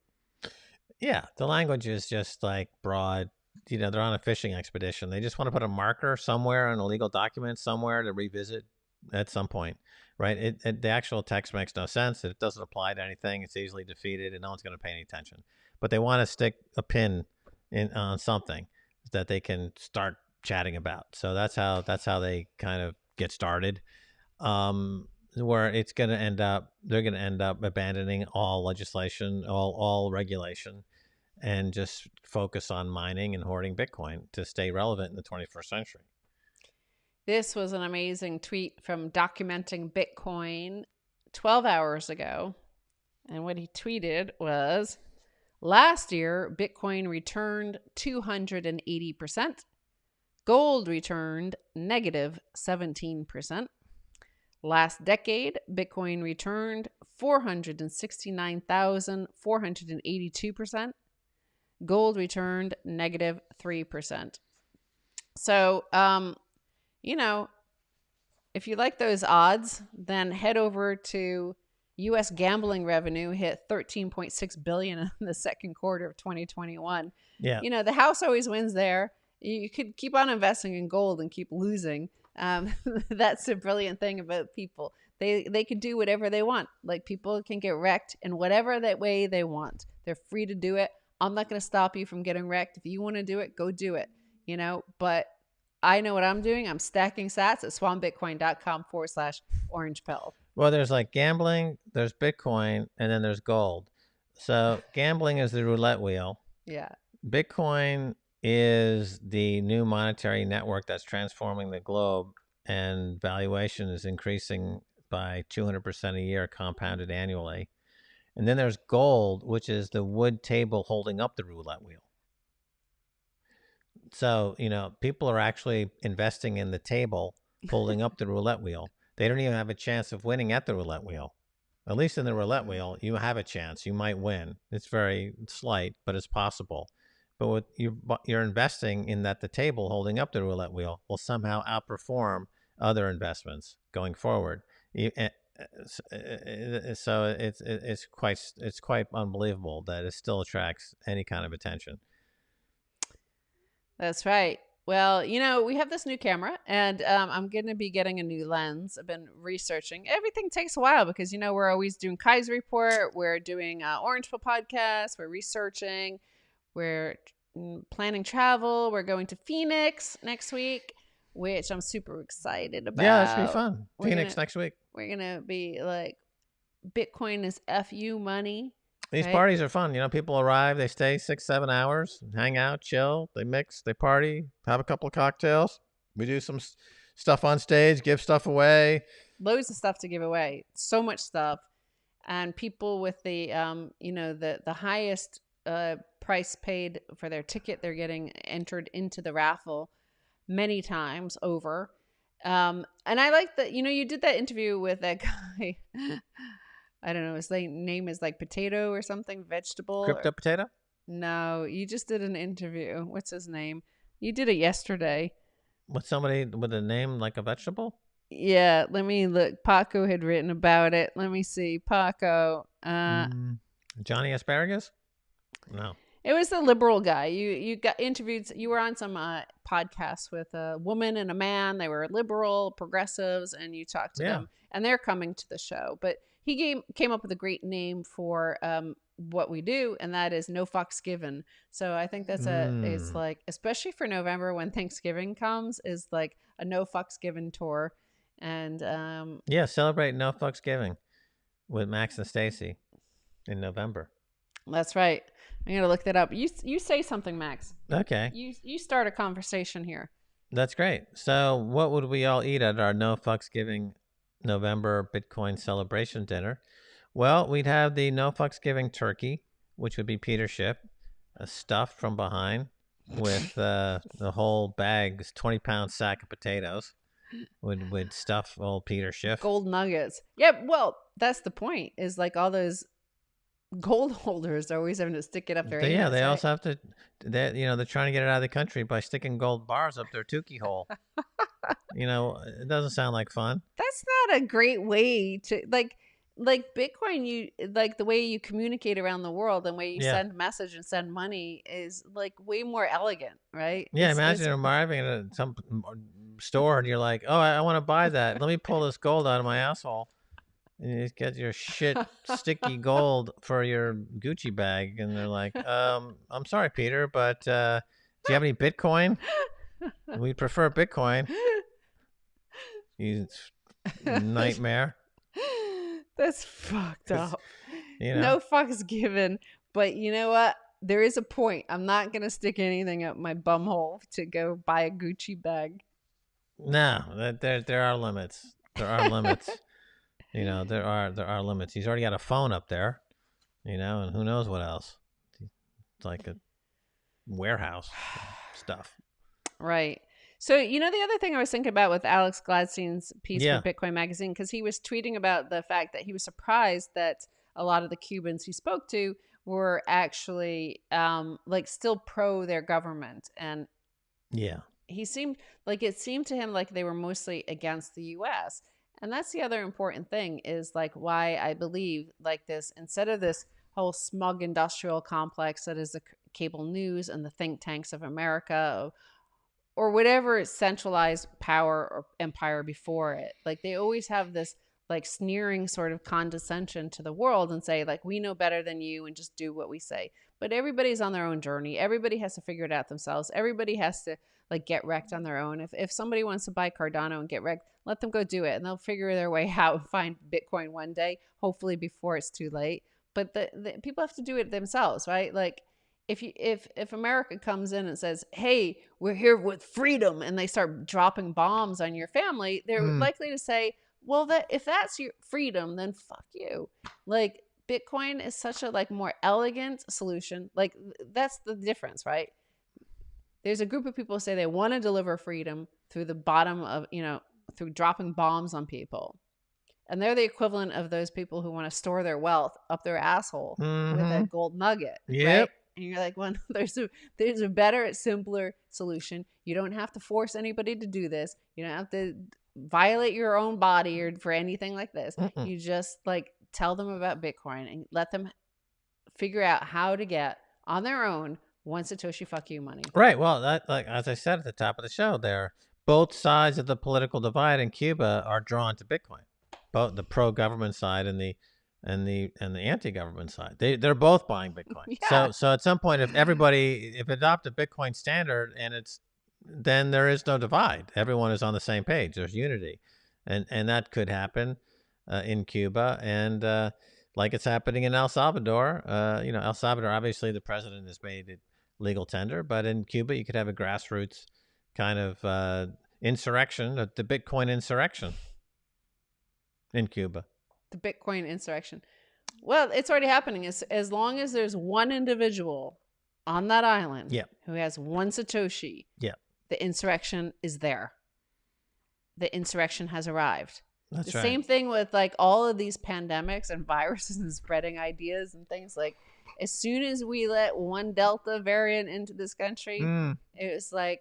Yeah, the language is just like broad. They're on a fishing expedition. They just want to put a marker somewhere on a legal document somewhere to revisit at some point, right? The actual text makes no sense. It doesn't apply to anything. It's easily defeated, and no one's going to pay any attention. But they want to stick a pin on something that they can start chatting about. So that's how they kind of get started. where it's going to end up, they're going to end up abandoning all legislation, all regulation, and just focus on mining and hoarding Bitcoin to stay relevant in the 21st century. This was an amazing tweet from Documenting Bitcoin 12 hours ago. And what he tweeted was, last year, Bitcoin returned 280%. Gold returned negative 17%. Last decade, Bitcoin returned 469,482%. Gold returned negative 3%. So, if you like those odds, then head over to U.S. gambling revenue hit $13.6 billion in the second quarter of 2021. Yeah. The house always wins there. You could keep on investing in gold and keep losing. That's the brilliant thing about people. They can do whatever they want. Like, people can get wrecked in whatever that way they want. They're free to do it. I'm not going to stop you from getting wrecked. If you want to do it, go do it. But I know what I'm doing. I'm stacking sats at swanbitcoin.com/orange pill. Well, there's like gambling, there's Bitcoin, and then there's gold. So gambling is the roulette wheel. Yeah. Bitcoin is the new monetary network that's transforming the globe, and valuation is increasing by 200% a year compounded annually. And then there's gold, which is the wood table holding up the roulette wheel. So, people are actually investing in the table holding up the roulette wheel. They don't even have a chance of winning at the roulette wheel. At least in the roulette wheel, you have a chance. You might win. It's very slight, but it's possible. But what you're investing in that the table holding up the roulette wheel will somehow outperform other investments going forward. So it's quite unbelievable that it still attracts any kind of attention. That's right. Well, we have this new camera, and I'm going to be getting a new lens. I've been researching. Everything takes a while because, we're always doing Kaiser Report. We're doing Orange Pill podcast. We're researching. We're planning travel. We're going to Phoenix next week, which I'm super excited about. Yeah, that's going to be fun. Phoenix next week. We're going to be like, Bitcoin is FU money. These parties are fun. People arrive, they stay 6-7 hours, hang out, chill, they mix, they party, have a couple of cocktails. We do some stuff on stage, give stuff away. Loads of stuff to give away. So much stuff. And people with the, the highest price paid for their ticket, they're getting entered into the raffle many times over. And I like that, you did that interview with that guy. I don't know. His name is like Potato or something, vegetable. Crypto Potato? No, you just did an interview. What's his name? You did it yesterday. With somebody with a name like a vegetable? Yeah, let me look. Paco had written about it. Let me see. Paco. Johnny Asparagus? No. It was the liberal guy. You got interviewed. You were on some podcast with a woman and a man. They were liberal, progressives, and you talked to them. And they're coming to the show. But he came up with a great name for what we do, and that is No Fucks Given. So I think that's it's like, especially for November when Thanksgiving comes, is like a No Fucks Given tour. And celebrate No Fucks Giving with Max and Stacy in November. That's right. I'm gonna look that up. You say something, Max. Okay. You start a conversation here. That's great. So what would we all eat at our No Fucks Giving November Bitcoin celebration dinner? Well, we'd have the No Fucks Giving turkey, which would be Peter Schiff, stuffed from behind with the whole bag, this 20-pound sack of potatoes. Would stuff old Peter Schiff. Gold nuggets. Yeah, well, that's the point. Is like all those gold holders are always having to stick it up their anus. Yeah, they also have to. They're trying to get it out of the country by sticking gold bars up their tukey hole. It doesn't sound like fun. That's not a great way to like Bitcoin. You like the way you communicate around the world and the way you send message and send money is like way more elegant, right? Yeah, imagine arriving at some store and you're like, oh, I want to buy that. Let me pull this gold out of my asshole. And you get your shit sticky gold for your Gucci bag, and they're like, I'm sorry, Peter, but do you have any Bitcoin? We prefer Bitcoin. You nightmare. That's fucked 'Cause, up. you know, No fucks given. But you know what? There is a point. I'm not gonna stick anything up my bum hole to go buy a Gucci bag. no, there are limits. There are limits. You know, there are limits. He's already got a phone up there. You know, and who knows what else? It's like a warehouse stuff. Right. So, the other thing I was thinking about with Alex Gladstein's piece for Yeah, Bitcoin Magazine, because he was tweeting about the fact that he was surprised that a lot of the Cubans he spoke to were actually like still pro their government. And yeah, he seemed like it seemed to him like they were mostly against the US. And that's the other important thing is like why I believe like this, instead of this whole smug industrial complex that is the cable news and the think tanks of America, or whatever centralized power or empire before it. Like they always have this like sneering sort of condescension to the world and say like we know better than you and just do what we say. But everybody's on their own journey. Everybody has to figure it out themselves. Everybody has to like get wrecked on their own. If somebody wants to buy Cardano and get wrecked, let them go do it and they'll figure their way out and find Bitcoin one day, hopefully before it's too late. But the people have to do it themselves, right? Like if America comes in and says, "Hey, we're here with freedom," and they start dropping bombs on your family, they're mm. likely to say, "Well, that if that's your freedom, then fuck you." Like Bitcoin is such a like more elegant solution. Like that's the difference, right? There's a group of people who say they want to deliver freedom through the bottom of, through dropping bombs on people. And they're the equivalent of those people who want to store their wealth up their asshole with a Mm-hmm. gold nugget, Yep. right? And you're like, well, there's a better, simpler solution. You don't have to force anybody to do this. You don't have to violate your own body or for anything like this. Mm-mm. You just like tell them about Bitcoin and let them figure out how to get on their own one Satoshi fuck you money. Right. Well, that like as I said at the top of the show, there both sides of the political divide in Cuba are drawn to Bitcoin, both the pro-government side and the anti-government side. They're both buying Bitcoin. Yeah. So at some point, if adopt a Bitcoin standard and then there is no divide. Everyone is on the same page. There's unity, and that could happen in Cuba and. Like it's happening in El Salvador. El Salvador, obviously, the president has made it legal tender, but in Cuba, you could have a grassroots kind of insurrection, the Bitcoin insurrection in Cuba. The Bitcoin insurrection. Well, it's already happening. As long as there's one individual on that island Yeah. who has one Satoshi, Yeah. the insurrection is there. The insurrection has arrived. That's The right. same thing with like all of these pandemics and viruses and spreading ideas and things. Like as soon as we let one Delta variant into this country, it was like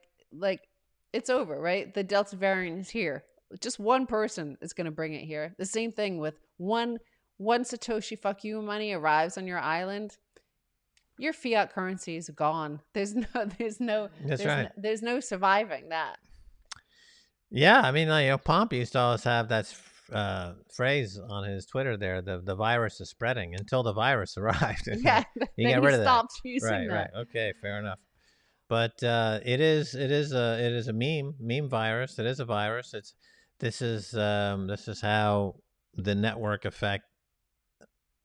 it's over, right? The Delta variant is here. Just one person is going to bring it here. The same thing with one Satoshi fuck you money arrives on your island. Your fiat currency is gone. There's no surviving that. Yeah, I mean, Pomp used to always have that phrase on his Twitter there: the virus is spreading until the virus arrived. Yeah, he then got he rid of that. stopped using Right, that. right. Okay, fair enough. But it is a meme virus. It is a virus. This is how the network effect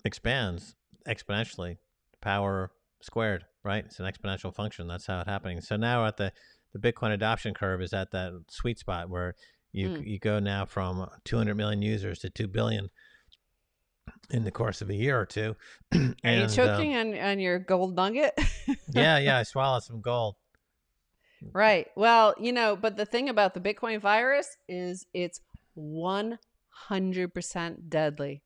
expands exponentially, power squared. Right, it's an exponential function. That's how it's happening. So now at the Bitcoin adoption curve is at that sweet spot where you go now from 200 million users to 2 billion in the course of a year or two. Are you choking on your gold nugget? yeah, I swallowed some gold. Right. Well, but the thing about the Bitcoin virus is it's 100% deadly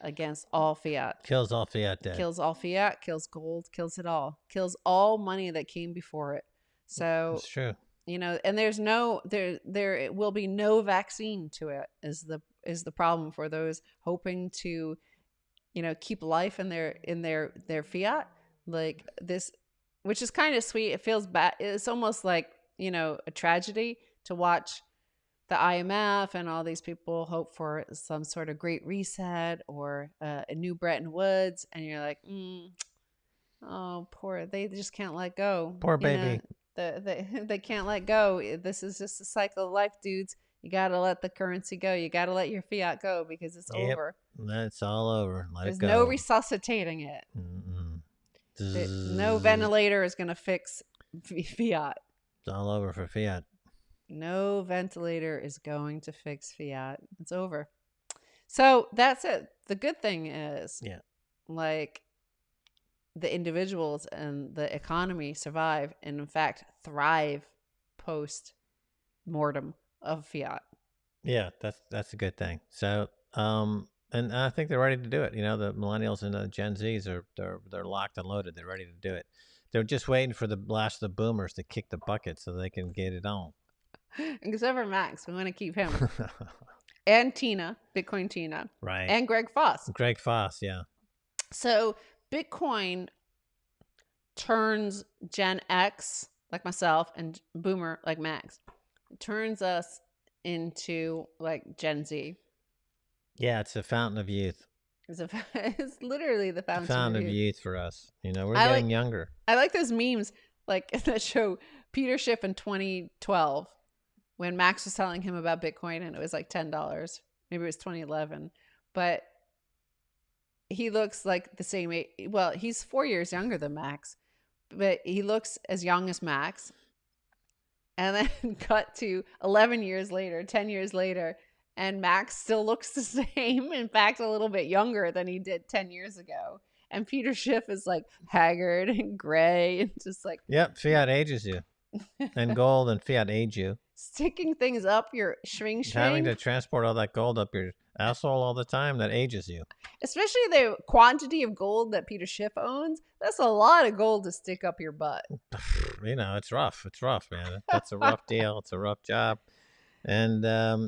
against all fiat. Kills all fiat debt. Kills all fiat, kills gold, kills it all. Kills all money that came before it. So it's true. And there's no there will be no vaccine to it is the problem for those hoping to keep life in their fiat like this, which is kind of sweet. It feels bad. It's almost like a tragedy to watch the IMF and all these people hope for some sort of great reset or a new Bretton Woods, and you're like, oh, poor, they just can't let go. Poor baby. They can't let go. This is just a cycle of life, dudes. You got to let the currency go. You got to let your fiat go because it's Yep. over. That's all over. Let There's it no go. resuscitating it. Mm-mm. No ventilator is going to fix fiat. It's all over for Fiat. No ventilator is going to fix fiat. It's over. So that's it. The good thing is, Yeah. like, the individuals and the economy survive and, in fact, thrive post mortem of fiat. Yeah, that's a good thing. So, and I think they're ready to do it. You know, the millennials and the Gen Zs they're locked and loaded. They're ready to do it. They're just waiting for the last of the boomers to kick the bucket so they can get it on. Except for Max, we want to keep him. And Tina, Bitcoin Tina. Right. And Greg Foss. Greg Foss, yeah. So Bitcoin turns Gen X, like myself, and Boomer, like Max, turns us into, like, Gen Z. Yeah, it's a fountain of youth. It's literally the It's a fountain of youth for us. You know, we're getting younger. I like those memes, like, that show Peter Schiff in 2012 when Max was telling him about Bitcoin and it was like $10. Maybe it was 2011. But he looks like the same age. Well, he's 4 years younger than Max, but he looks as young as Max. And then cut to 11 years later, 10 years later, and Max still looks the same. In fact, a little bit younger than he did 10 years ago. And Peter Schiff is like haggard and gray and just like... Yep, fiat ages you. And gold and fiat age you. Sticking things up your swing. Having to transport all that gold up your asshole all the time, that ages you. Especially the quantity of gold that Peter Schiff owns. That's a lot of gold to stick up your butt. You know, it's rough. It's rough, man. That's a rough deal. It's a rough job. And,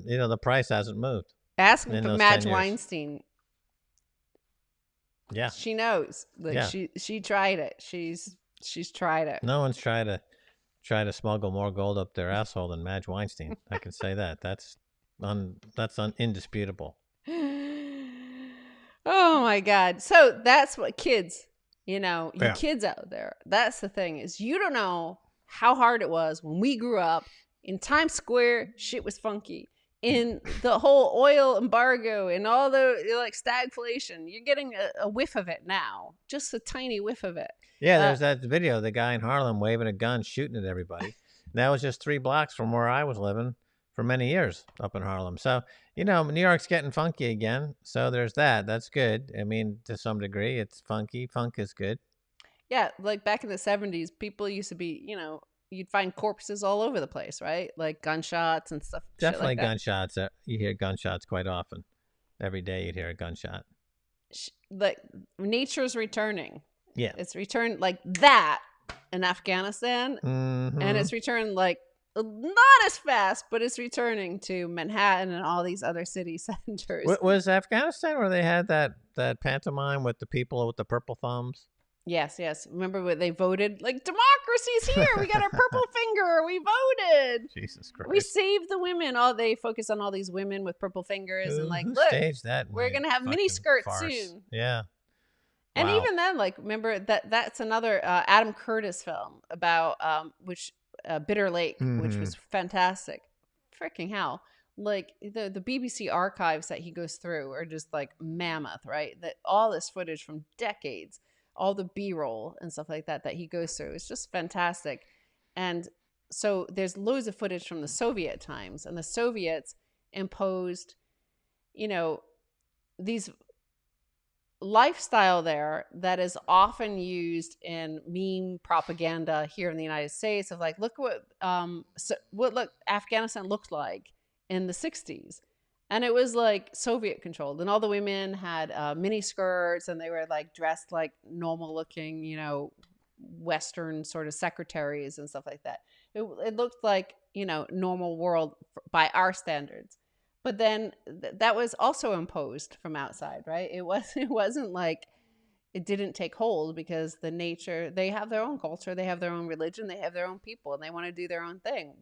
you know, the price hasn't moved. Ask Madge Weinstein. Yeah. She knows. Like, yeah. She tried it. She's tried it. No one's tried to smuggle more gold up their asshole than Madge Weinstein. I can say that. That's indisputable. Oh my God. So that's what kids, you know, you kids out there, that's the thing, is you don't know how hard it was when we grew up. In Times Square, shit was funky. In the whole oil embargo and all the, like, stagflation, you're getting a whiff of it now. Just a tiny whiff of it. Yeah, there's that video of the guy in Harlem waving a gun, shooting at everybody. That was just 3 blocks from where I was living for many years up in Harlem. So, you know, New York's getting funky again. So there's that. That's good. I mean, to some degree, it's funky. Funk is good. Yeah, like back in the 70s, people used to be, you know, you'd find corpses all over the place, right? Like gunshots and stuff. Definitely like gunshots. You hear gunshots quite often. Every day you'd hear a gunshot. Like, nature's returning. Yeah. It's returned like that in Afghanistan. Mm-hmm. And it's returned, like, not as fast, but it's returning to Manhattan and all these other city centers. Was Afghanistan where they had that pantomime with the people with the purple thumbs? Yes. Remember when they voted? Like, democracy's here. We got our purple finger. We voted. Jesus Christ. We saved the women. They focus on all these women with purple fingers. And like, look, staged that we're going to have mini skirts soon. Yeah. And even then, like, remember that's another Adam Curtis film about Bitter Lake, which was fantastic. Freaking hell. Like, the BBC archives that he goes through are just like mammoth, right? That all this footage from decades, all the B-roll and stuff like that he goes through. It's just fantastic. And so there's loads of footage from the Soviet times, and the Soviets imposed, you know, these lifestyle there that is often used in meme propaganda here in the United States of like, look what Afghanistan looked like in the 60s. And it was like Soviet controlled, and all the women had mini skirts, and they were like dressed like normal looking, you know, Western sort of secretaries and stuff like that. It looked like, you know, normal world by our standards. But then that was also imposed from outside, right? It wasn't like it didn't take hold, because the nature, they have their own culture, they have their own religion, they have their own people, and they want to do their own thing.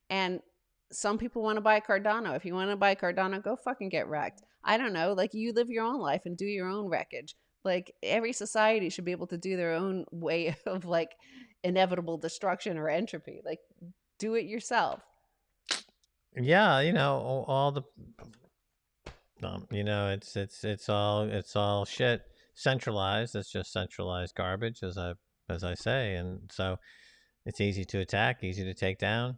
And some people want to buy Cardano. If you want to buy Cardano, go fucking get wrecked. I don't know. Like, you live your own life and do your own wreckage. Like, every society should be able to do their own way of, like, inevitable destruction or entropy. Like, do it yourself. Yeah, all the it's all shit centralized. It's just centralized garbage, as I say, and so it's easy to attack, easy to take down.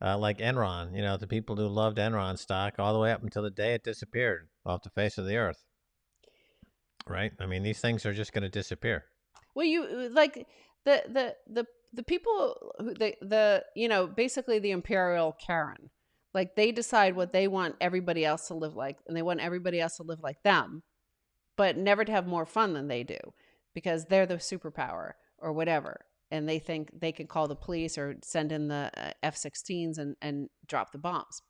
Like Enron, the people who loved Enron stock all the way up until the day it disappeared off the face of the earth. Right? I mean, these things are just going to disappear. Well, you like the people who basically the imperial Karen, like they decide what they want everybody else to live like, and they want everybody else to live like them, but never to have more fun than they do, because they're the superpower or whatever, and they think they can call the police or send in the F-16s and drop the bombs.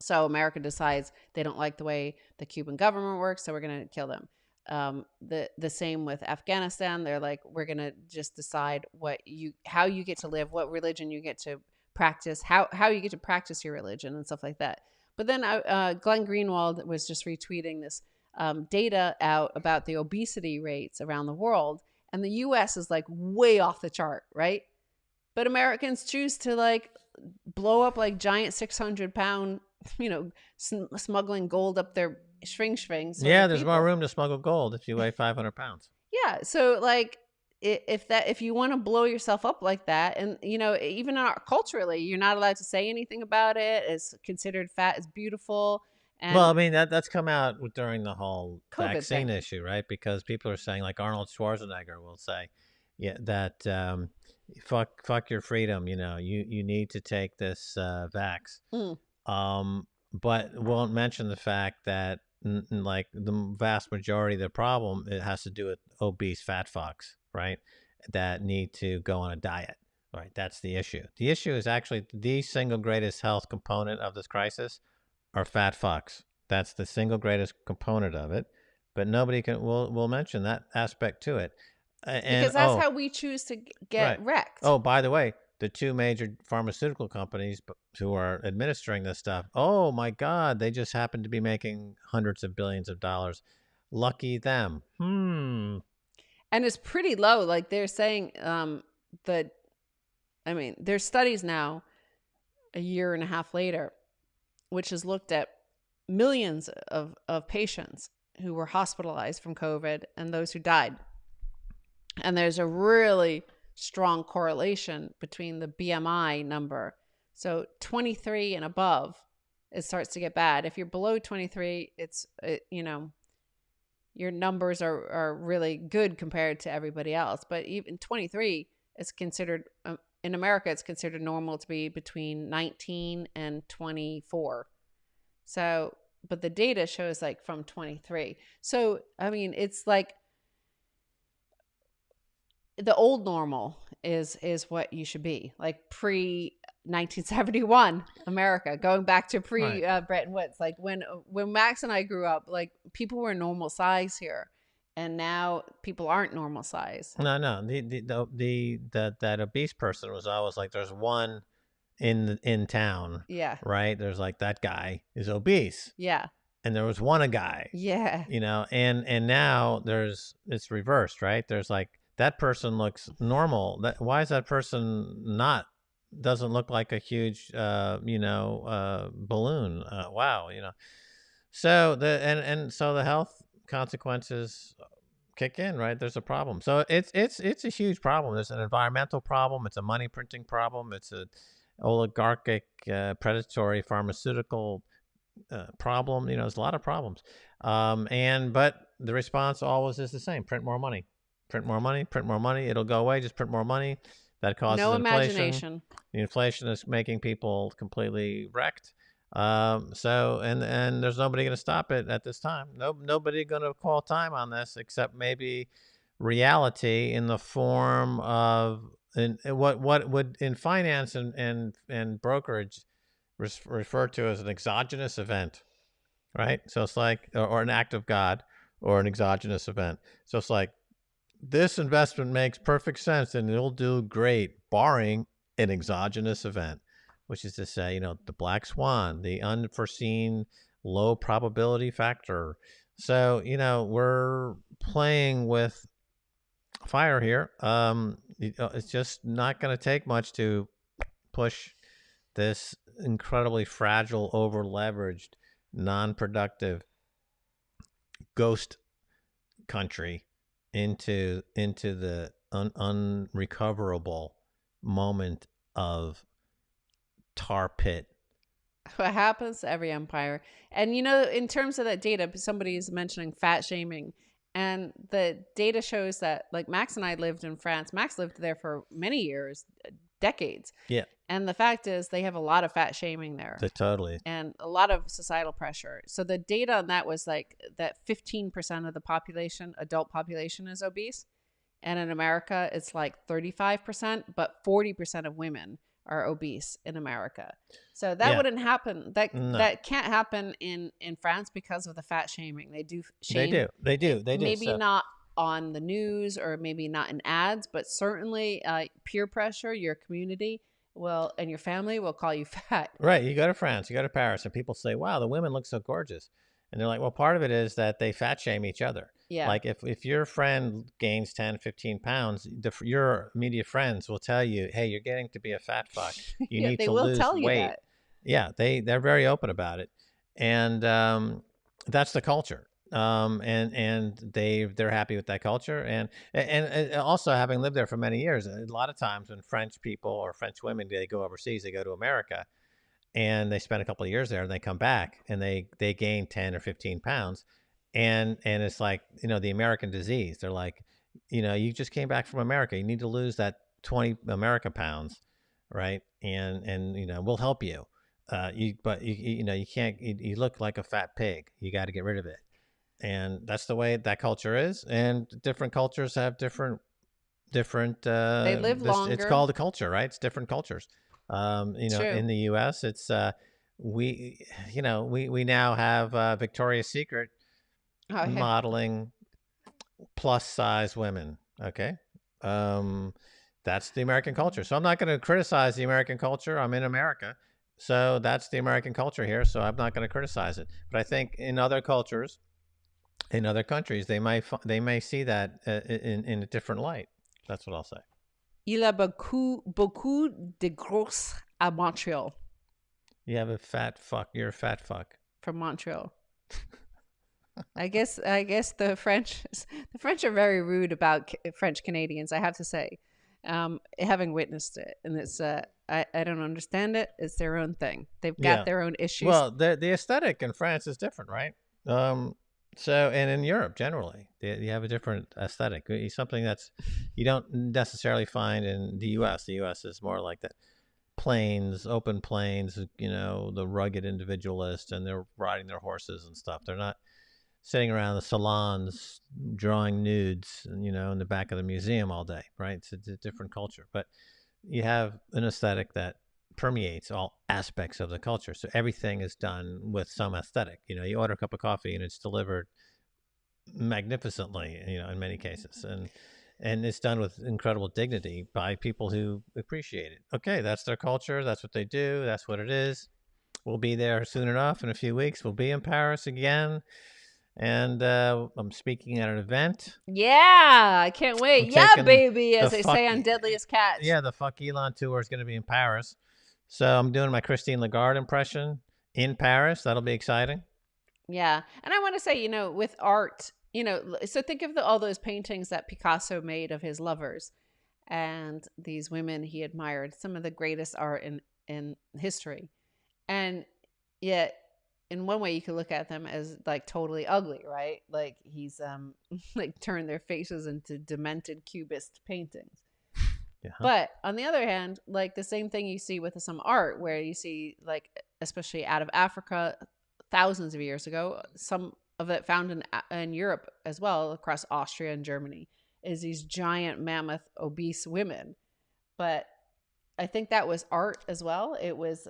So America decides they don't like the way the Cuban government works, so we're going to kill them. The same with Afghanistan. They're like, we're going to just decide how you get to live, what religion you get to practice, how you get to practice your religion and stuff like that. But then Glenn Greenwald was just retweeting this data out about the obesity rates around the world, and the U.S. is like way off the chart, right? But Americans choose to like blow up like giant 600-pound, smuggling gold up their swing Yeah, there's more room to smuggle gold if you weigh 500 pounds. Yeah, so like if you want to blow yourself up like that, and even culturally, you're not allowed to say anything about it. It's considered fat is beautiful. And well, I mean that's come out during the whole COVID vaccine thing. issue, right? Because people are saying, like Arnold Schwarzenegger will say, yeah, that fuck your freedom. You need to take this vax. Mm. But won't mention the fact that like the vast majority of the problem, it has to do with obese fat fucks, right? That need to go on a diet, right? That's the issue. The issue is actually the single greatest health component of this crisis are fat fucks. That's the single greatest component of it, but nobody will mention that aspect to it. Because that's how we choose to get wrecked. Oh, by the way, the two major pharmaceutical companies who are administering this stuff, oh my God, they just happen to be making hundreds of billions of dollars. Lucky them. And it's pretty low. Like they're saying there's studies now a year and a half later, which has looked at millions of patients who were hospitalized from COVID and those who died. And there's a really strong correlation between the BMI number. So 23 and above, it starts to get bad. If you're below 23, your numbers are really good compared to everybody else. But even 23 is considered, in America, it's considered normal to be between 19 and 24. So, but the data shows like from 23. So, I mean, it's like the old normal is what you should be, like pre 1971 America, going back to pre Bretton Woods. Like when Max and I grew up, like people were normal size here, and now people aren't normal size. No, that obese person was always like, there's one in town. Yeah. Right. There's like, that guy is obese. Yeah. And there was one guy. Yeah. And now it's reversed, right? There's like, that person looks normal. Why is that person doesn't look like a huge balloon? Wow. So so the health consequences kick in, right? There's a problem. So it's a huge problem. There's an environmental problem. It's a money printing problem. It's a oligarchic predatory pharmaceutical problem. There's a lot of problems. But the response always is the same: print more money. Print more money, print more money. It'll go away. Just print more money. That causes no inflation. Imagination. The inflation is making people completely wrecked. So there's nobody going to stop it at this time. Nobody going to call time on this except maybe reality in the form of what would in finance and brokerage refer to as an exogenous event, right? So it's like or an act of God or an exogenous event. So it's like, this investment makes perfect sense and it'll do great, barring an exogenous event, which is to say, the black swan, the unforeseen low probability factor. So, we're playing with fire here. It's just not going to take much to push this incredibly fragile, over leveraged, non-productive ghost country into the unrecoverable moment of tar pit. What happens to every empire. And in terms of that data, somebody is mentioning fat shaming. And the data shows that, like, Max and I lived in France. Max lived there for many years, decades. Yeah, And the fact is, they have a lot of fat shaming there totally. and a lot of societal pressure. So the data on that was like that 15% of the population, adult population, is obese. And in America, it's like 35%, but 40% of women are obese in America. So that wouldn't happen. That can't happen in France because of the fat shaming. They do shame. They do. Maybe So, not on the news or maybe not in ads, but certainly peer pressure, your community will, and your family will call you fat. right. You go to France, you go to Paris, and people say, wow, the women look so gorgeous. And they're like, well, part of it is that they fat shame each other. Yeah. Like if your friend gains 10, 15 pounds, your immediate friends will tell you, hey, you're getting to be a fat fuck. You need to lose weight. Yeah, they're very open about it. And that's the culture. And they're happy with that culture. And also, having lived there for many years, a lot of times when French people or French women, they go overseas, they go to America, and they spend a couple of years there, and they come back and they gain 10 or 15 pounds. And it's like, the American disease. They're like, you just came back from America. You need to lose that 20 America pounds, right? And we'll help you. But you can't, you look like a fat pig. You got to get rid of it. And that's the way that culture is. And different cultures have different, they live longer. It's called a culture, right? It's different cultures. True. In the U.S., it's we now have Victoria's Secret modeling plus size women. Okay, that's the American culture. So I'm not going to criticize the American culture. I'm in America, so that's the American culture here. So I'm not going to criticize it. But I think in other cultures, in other countries, they may see that in a different light. That's what I'll say. Il a beaucoup de grosses à Montreal. You have a fat fuck. You're a fat fuck. From Montreal. I guess the French are very rude about French Canadians, I have to say, having witnessed it. And it's I don't understand it. It's their own thing. They've got their own issues. Well, the aesthetic in France is different, right? So, and in Europe generally, you have a different aesthetic. Something that's you don't necessarily find in the U.S. The U.S. is more like that open plains, the rugged individualist, and they're riding their horses and stuff. They're not sitting around the salons drawing nudes, in the back of the museum all day, right? It's a different culture. But you have an aesthetic that permeates all aspects of the culture. So everything is done with some aesthetic. You order a cup of coffee and it's delivered magnificently, in many cases. And it's done with incredible dignity by people who appreciate it. Okay, that's their culture. That's what they do. That's what it is. We'll be there soon enough. In a few weeks, we'll be in Paris again. And I'm speaking at an event. Yeah, I can't wait. Yeah, baby, as they say on Deadliest Catch. Yeah, the Fuck Elon tour is going to be in Paris. So I'm doing my Christine Lagarde impression in Paris. That'll be exciting. Yeah. And I want to say, with art, so think of all those paintings that Picasso made of his lovers and these women he admired, some of the greatest art in history. And yet, in one way, you could look at them as like totally ugly, right? Like he's like turned their faces into demented cubist paintings. Yeah. But on the other hand, like the same thing you see with some art where you see, like, especially out of Africa, thousands of years ago, some of it found in Europe as well, across Austria and Germany, is these giant mammoth obese women. But I think that was art as well. It was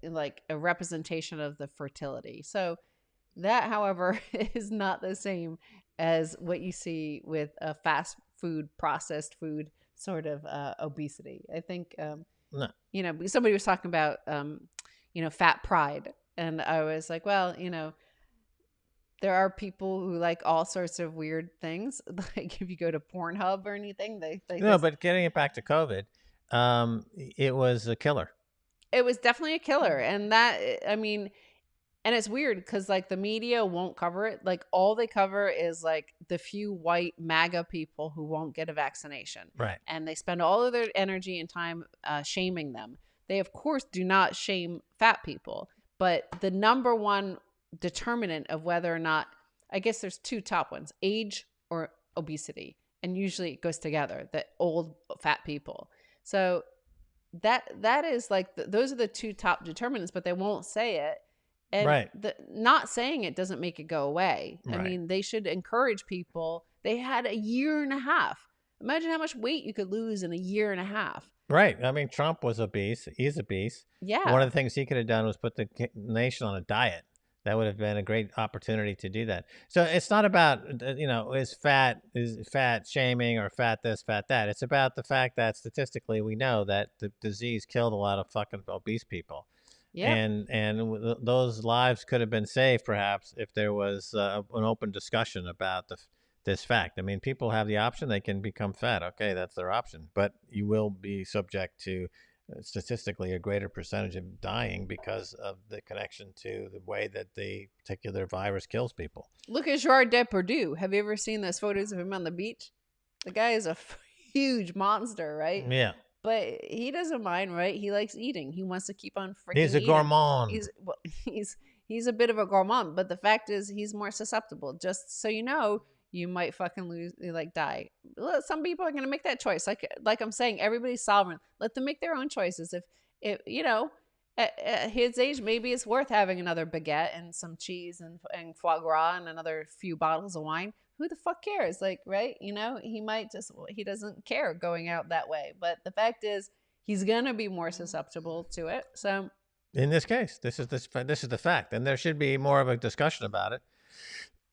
like a representation of the fertility. So that, however, is not the same as what you see with a fast food, processed food sort of obesity. I think, no. Somebody was talking about, fat pride. And I was like, well, there are people who like all sorts of weird things. Like if you go to Pornhub or anything, they no, but getting it back to COVID, it was a killer. It was definitely a killer. And that, I mean, and it's weird because like the media won't cover it. Like all they cover is like the few white MAGA people who won't get a vaccination. Right. And they spend all of their energy and time shaming them. They, of course, do not shame fat people. But the number one determinant of whether or not, I guess there's two top ones, age or obesity. And usually it goes together, the old fat people. So that is like, those are the two top determinants, but they won't say it. And Right. Not saying it doesn't make it go away. Right. I mean, they should encourage people. They had a year and a half. Imagine how much weight you could lose in a year and a half. Right. I mean, Trump was obese. He's obese. Yeah. One of the things he could have done was put the nation on a diet. That would have been a great opportunity to do that. So it's not about, is fat shaming or fat this, fat that. It's about the fact that statistically we know that the disease killed a lot of fucking obese people. Yeah. And those lives could have been saved perhaps if there was an open discussion about this fact. I mean, people have the option; they can become fat. Okay, that's their option, but you will be subject to statistically a greater percentage of dying because of the connection to the way that the particular virus kills people. Look at Gerard Depardieu. Have you ever seen those photos of him on the beach? The guy is a huge monster, right? Yeah. But he doesn't mind, right? He likes eating. He wants to keep on freaking He's a eating. gourmand. He's a bit of a gourmand, but the fact is he's more susceptible. Just so you know, you might fucking die. Some people are going to make that choice. Like I'm saying, everybody's sovereign. Let them make their own choices. If at his age, maybe it's worth having another baguette and some cheese and foie gras and another few bottles of wine. Who the fuck cares? Like, right? He doesn't care going out that way. But the fact is, he's going to be more susceptible to it. So in this case, this is the fact. And there should be more of a discussion about it.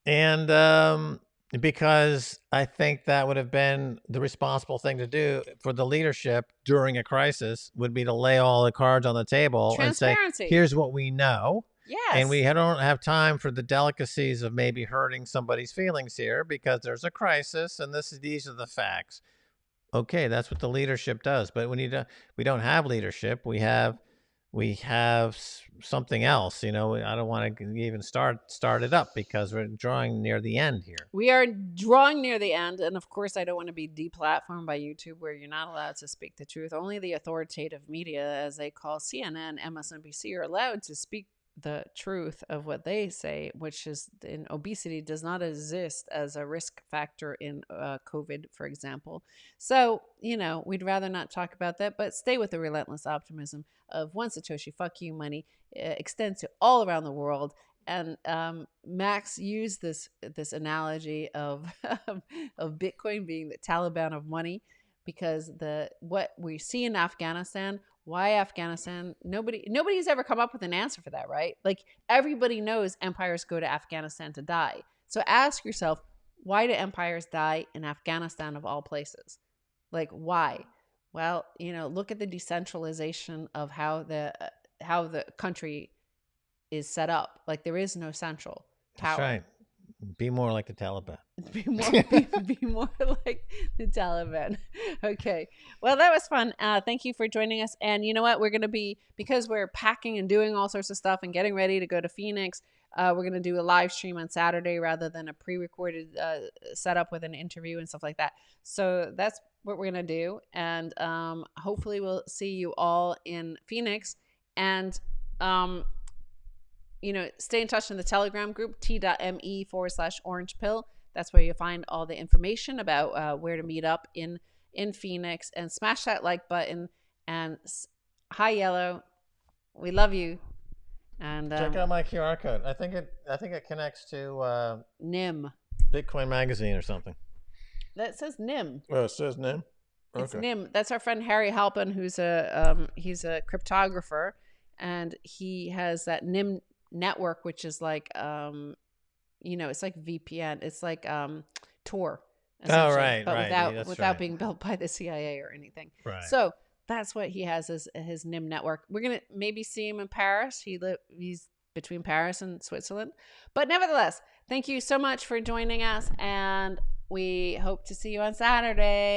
And because I think that would have been the responsible thing to do for the leadership during a crisis would be to lay all the cards on the table and say, here's what we know. Yes. And we don't have time for the delicacies of maybe hurting somebody's feelings here because there's a crisis and these are the facts. Okay, that's what the leadership does. But we don't have leadership. We have something else. I don't want to even start it up because we're drawing near the end here. We are drawing near the end. And of course, I don't want to be deplatformed by YouTube where you're not allowed to speak the truth. Only the authoritative media, as they call CNN, MSNBC, are allowed to speak the truth of what they say, which is in obesity does not exist as a risk factor in COVID, for example. So, we'd rather not talk about that, but stay with the relentless optimism of one Satoshi, fuck you money, extends to all around the world. And Max used this analogy of Bitcoin being the Taliban of money, because what we see in Afghanistan. Why Afghanistan? Nobody's ever come up with an answer for that, right? Like everybody knows empires go to Afghanistan to die. So ask yourself, why do empires die in Afghanistan of all places? Like why? Well, look at the decentralization of how the country is set up. Like there is no central power. That's right. Be more like the Taliban. Be more like the Taliban. Okay. Well, that was fun. Thank you for joining us. And you know what? We're going to be, because we're packing and doing all sorts of stuff and getting ready to go to Phoenix, we're going to do a live stream on Saturday rather than a pre-recorded setup with an interview and stuff like that. So that's what we're going to do. And hopefully we'll see you all in Phoenix. And stay in touch in the Telegram group, t.me/orange pill. That's where you find all the information about where to meet up in Phoenix. And smash that like button. And hi, Yellow. We love you. And check out my QR code. I think it connects to NIM. Bitcoin Magazine or something. That says NIM. Oh, it says NIM. Okay. It's NIM. That's our friend Harry Halpin, who's he's a cryptographer, and he has that NIM network, which is like it's like VPN. It's like Tor. Oh right, but right. without being built by the CIA or anything. Right. So that's what he has as his NIM network. We're gonna maybe see him in Paris. He's between Paris and Switzerland. But nevertheless, thank you so much for joining us, and we hope to see you on Saturday.